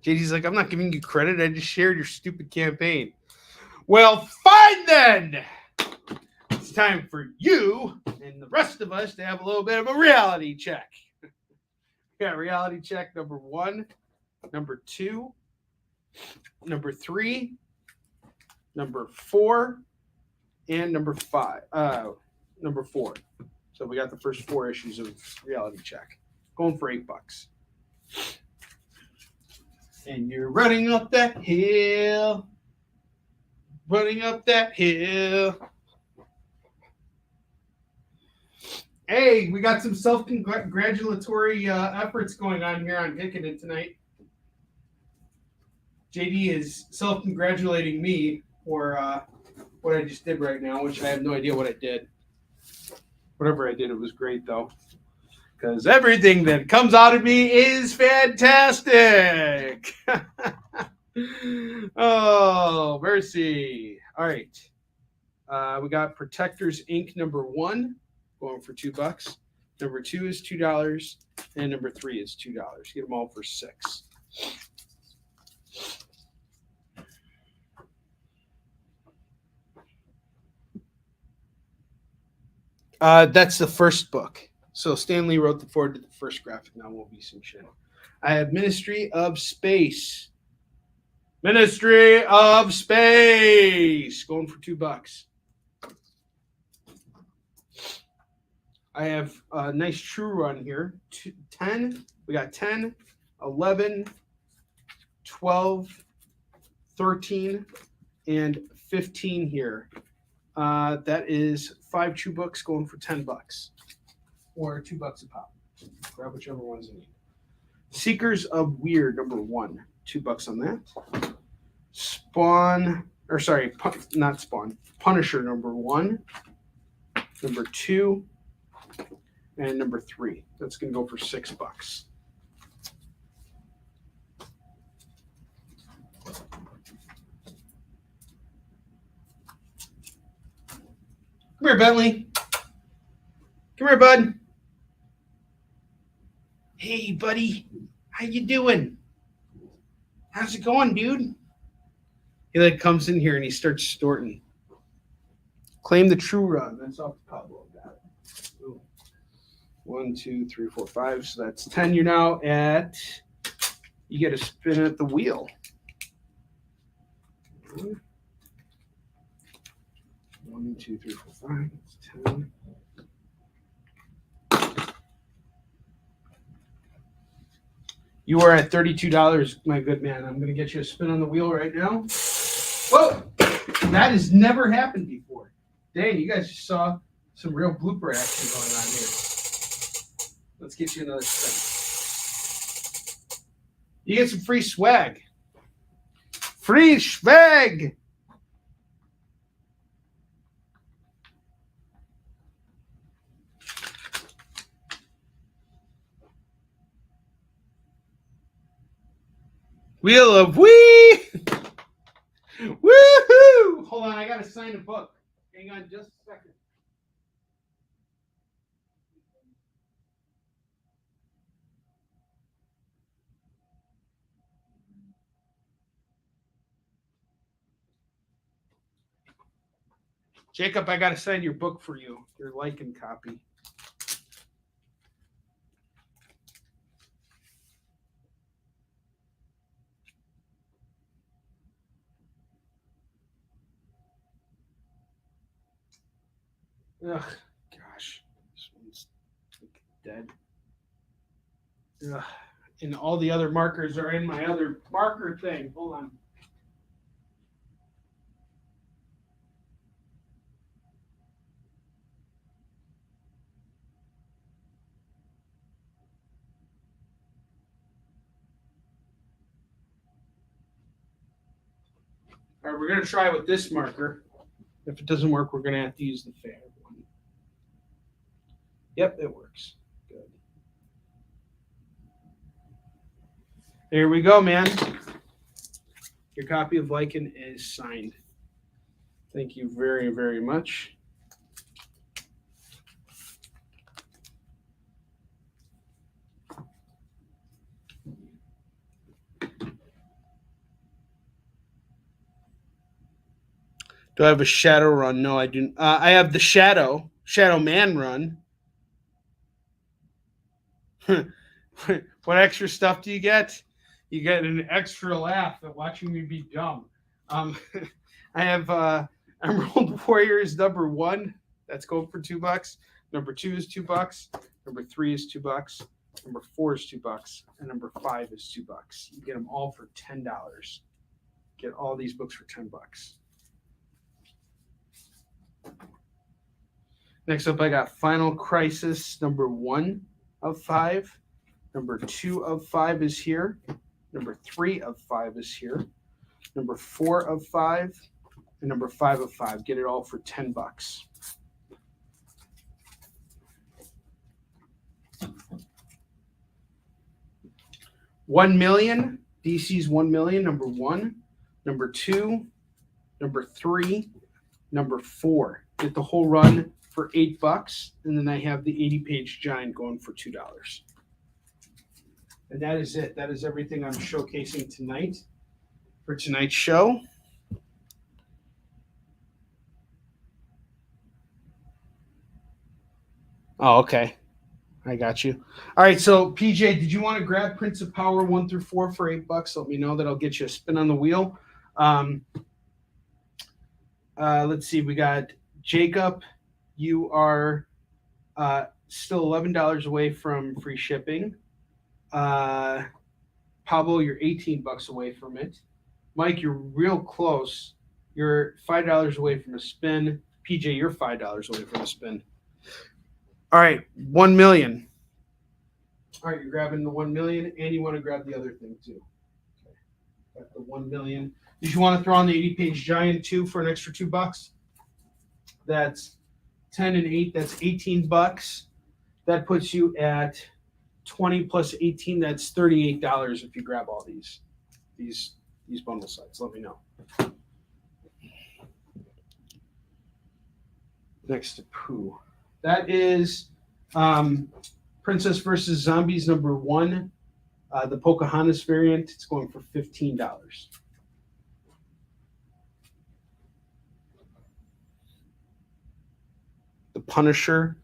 JD's like, I'm not giving you credit. I just shared your stupid campaign. Well, fine then. It's time for you and the rest of us to have a little bit of a reality check. Yeah, reality check number 1, number 2, number 3, number 4, and number 5. Number 4. So we got the first 4 issues of reality check. Going for $8. And you're running up that hill. Running up that hill. Hey, we got some self-congratulatory efforts going on here on Kickin It tonight. JD is self-congratulating me for what I just did right now, which I have no idea what I did. Whatever I did, it was great, though. Because everything that comes out of me is fantastic. Oh, mercy. All right. We got Protectors Inc. number 1. Going for $2. Number 2 is $2, and number 3 is $2. Get them all for $6. That's the first book. So Stan Lee wrote the forward to the first graphic. Now will be some shit. I have Ministry of Space. Ministry of Space. Going for $2. I have a nice true run here. 10. We got 10, 11, 12, 13, and 15 here. That is 5 chew books going for $10. Or $2 a pop. Grab whichever ones you need. Seekers of Weird, number 1. $2 on that. Not Spawn. Punisher, number 1. Number 2. And number 3. That's going to go for $6. Come here, Bentley. Come here, bud. Hey, buddy. How you doing? How's it going, dude? He comes in here and he starts snorting. Claim the true run. That's off the Pablo. Got it. Ooh. 1, 2, 3, 4, 5. So that's 10. You're now at. You get a spin at the wheel. 1, 2, 3, 4, 5. That's 10. You are at $32, my good man. I'm going to get you a spin on the wheel right now. Whoa! That has never happened before. Dang, you guys just saw some real blooper action going on here. Let's get you another spin. You get some free swag. Free swag! Wheel of Wee! Woohoo! Hold on, I gotta sign a book. Hang on just a second. Jacob, I gotta sign your book for you. Your Lycan copy. Ugh, gosh, this one's like dead. Ugh. And all the other markers are in my other marker thing. Hold on. All right, we're going to try with this marker. If it doesn't work, we're going to have to use the fan one. Yep, it works. Good. There we go, man. Your copy of Lycan is signed. Thank you very, very much. Do I have a shadow run? No, I do. I have the shadow man run. What extra stuff do you get? You get an extra laugh at watching me be dumb. I have Emerald Warriors number 1. That's going for $2. Number 2 is $2. Number 3 is $2. Number 4 is $2. And number 5 is $2. You get them all for $10. Get all these books for $10. Next up, I got Final Crisis number 1 of 5. Number 2 of 5 is here. Number 3 of 5 is here. Number 4 of 5. And number 5 of 5. Get it all for $10. 1 million. DC's 1 million. Number 1. Number 2. Number 3. Number 4. Get the whole run for $8. And then I have the 80-page giant going for $2. And that is it. That is everything I'm showcasing tonight for tonight's show. Oh, okay. I got you. All right. So, PJ, did you want to grab Prince of Power 1 through 4 for $8? Let me know. That'll get you a spin on the wheel. Let's see. We got Jacob. You are still $11 away from free shipping. Pablo, you're $18 away from it. Mike, you're real close. You're $5 away from a spin. PJ, you're $5 away from a spin. All right, 1 million. All right, you're grabbing the 1 million, and you want to grab the other thing too. Okay. Got the 1 million. Did you want to throw on the 80-page giant too for an extra $2? That's 10 and 8. That's $18. That puts you at 20 plus 18. That's $38 if you grab all these bundle sites. Let me know. Next to Pooh. That is Princess versus Zombies number 1, the Pocahontas variant. It's going for $15. The Punisher.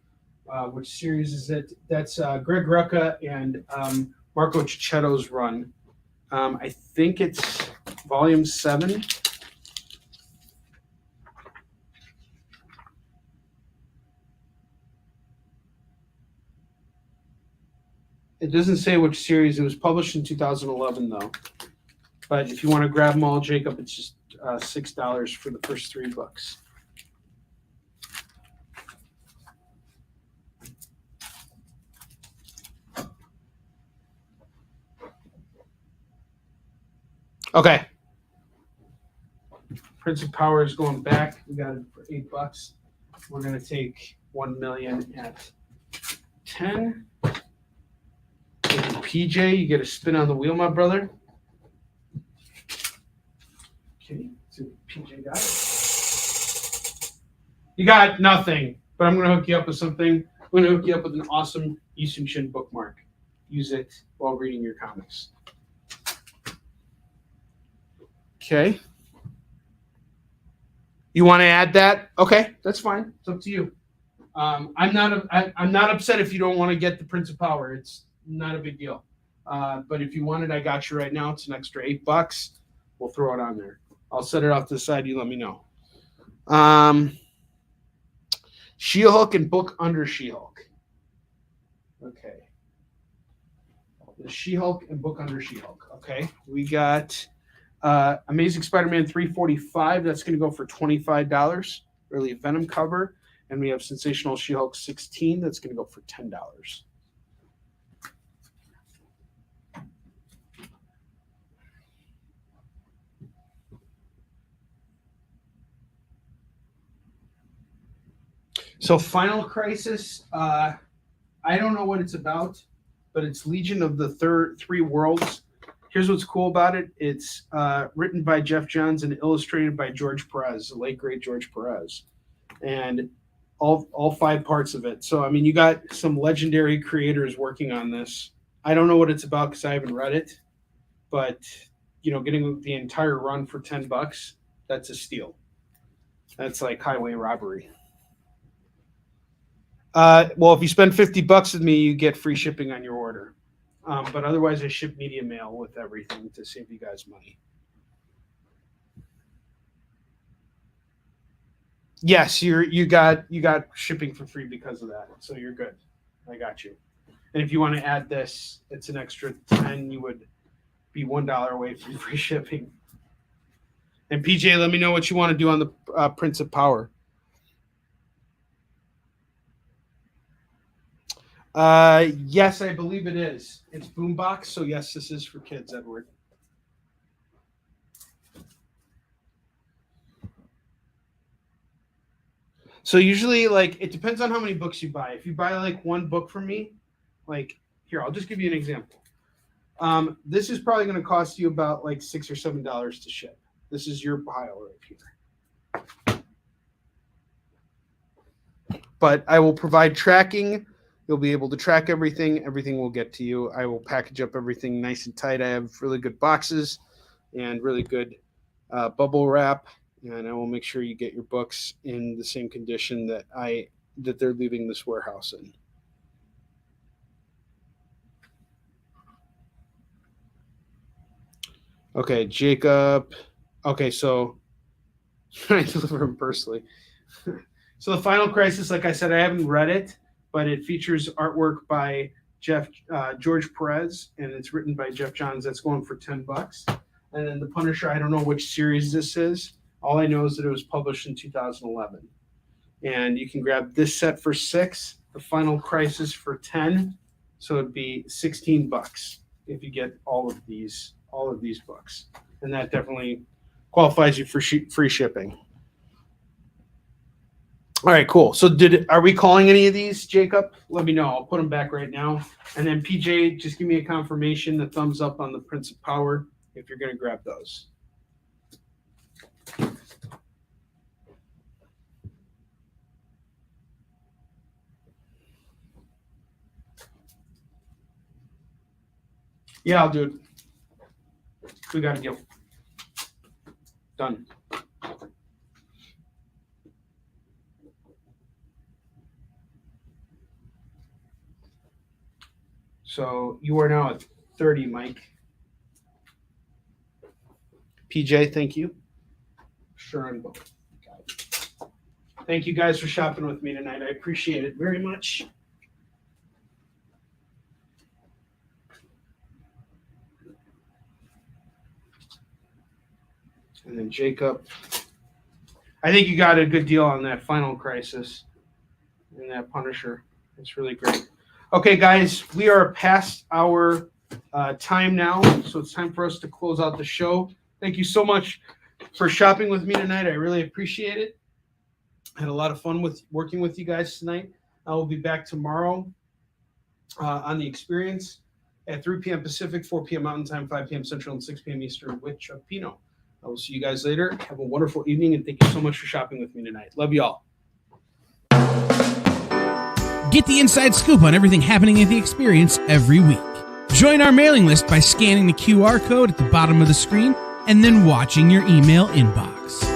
Which series is it? That's Greg Rucka and Marco Cicchetto's run. I think it's volume 7. It doesn't say which series. It was published in 2011, though. But if you want to grab them all, Jacob, it's just $6 for the first 3 books. Okay. Prince of Power is going back. We got it for $8. We're going to take 1 million at 10. PJ, you get a spin on the wheel, my brother. Okay, so PJ got it. You got nothing, but I'm going to hook you up with something. I'm going to hook you up with an awesome Yusung Shin bookmark. Use it while reading your comics. Okay. You want to add that? Okay, that's fine. It's up to you. I'm not upset if you don't want to get the Prince of Power. It's not a big deal. But if you want it, I got you right now. It's an extra $8. We'll throw it on there. I'll set it off to the side. You let me know. She-Hulk and book under She-Hulk. Okay. The She-Hulk and book under She-Hulk. Okay. We got Amazing Spider-Man 345. That's going to go for $25. Early Venom cover. And we have Sensational She-Hulk 16. That's going to go for $10. So Final Crisis, I don't know what it's about, but it's Legion of the Three Worlds. Here's what's cool about it. It's written by Jeff Johns and illustrated by George Perez, the late, great George Perez. And all 5 parts of it. So, I mean, you got some legendary creators working on this. I don't know what it's about because I haven't read it. But, you know, getting the entire run for $10, that's a steal. That's like highway robbery. Well, if you spend $50 with me, you get free shipping on your order. But otherwise, I ship media mail with everything to save you guys money. Yes, you got shipping for free because of that, so you're good. I got you. And if you want to add this, it's an extra $10. You would be $1 away from free shipping. And PJ, let me know what you want to do on the Prince of Power. Yes, I believe it is. It's Boombox, so yes, this is for kids, Edward. So usually, like, it depends on how many books you buy. If you buy, like, 1 book from me, like, here, I'll just give you an example. This is probably going to cost you about, like, $6 or $7 to ship. This is your pile right here. But I will provide tracking. You'll be able to track everything. Everything will get to you. I will package up everything nice and tight. I have really good boxes and really good bubble wrap. And I will make sure you get your books in the same condition that they're leaving this warehouse in. Okay, Jacob. Okay, so I deliver them personally. So the Final Crisis, like I said, I haven't read it, but it features artwork by George Perez, and it's written by Jeff Johns. That's going for $10. And then the Punisher, I don't know which series this is. All I know is that it was published in 2011. And you can grab this set for $6, the Final Crisis for $10. So it'd be $16 if you get all of these books. And that definitely qualifies you for free shipping. All right, cool. So are we calling any of these, Jacob? Let me know. I'll put them back right now. And then PJ, just give me a confirmation, the thumbs up on the Prince of Power if you're going to grab those. Yeah, I'll do it. We got a deal. Done. So you are now at 30, Mike. PJ, thank you. Sure and both. Thank you guys for shopping with me tonight. I appreciate it very much. And then Jacob. I think you got a good deal on that Final Crisis and that Punisher. It's really great. Okay, guys, we are past our time now, so it's time for us to close out the show. Thank you so much for shopping with me tonight. I really appreciate it. I had a lot of fun working with you guys tonight. I will be back tomorrow on The Experience at 3 p.m. Pacific, 4 p.m. Mountain Time, 5 p.m. Central, and 6 p.m. Eastern with Chuck Pino. I will see you guys later. Have a wonderful evening, and thank you so much for shopping with me tonight. Love you all. Get the inside scoop on everything happening at The Experience every week. Join our mailing list by scanning the QR code at the bottom of the screen and then watching your email inbox.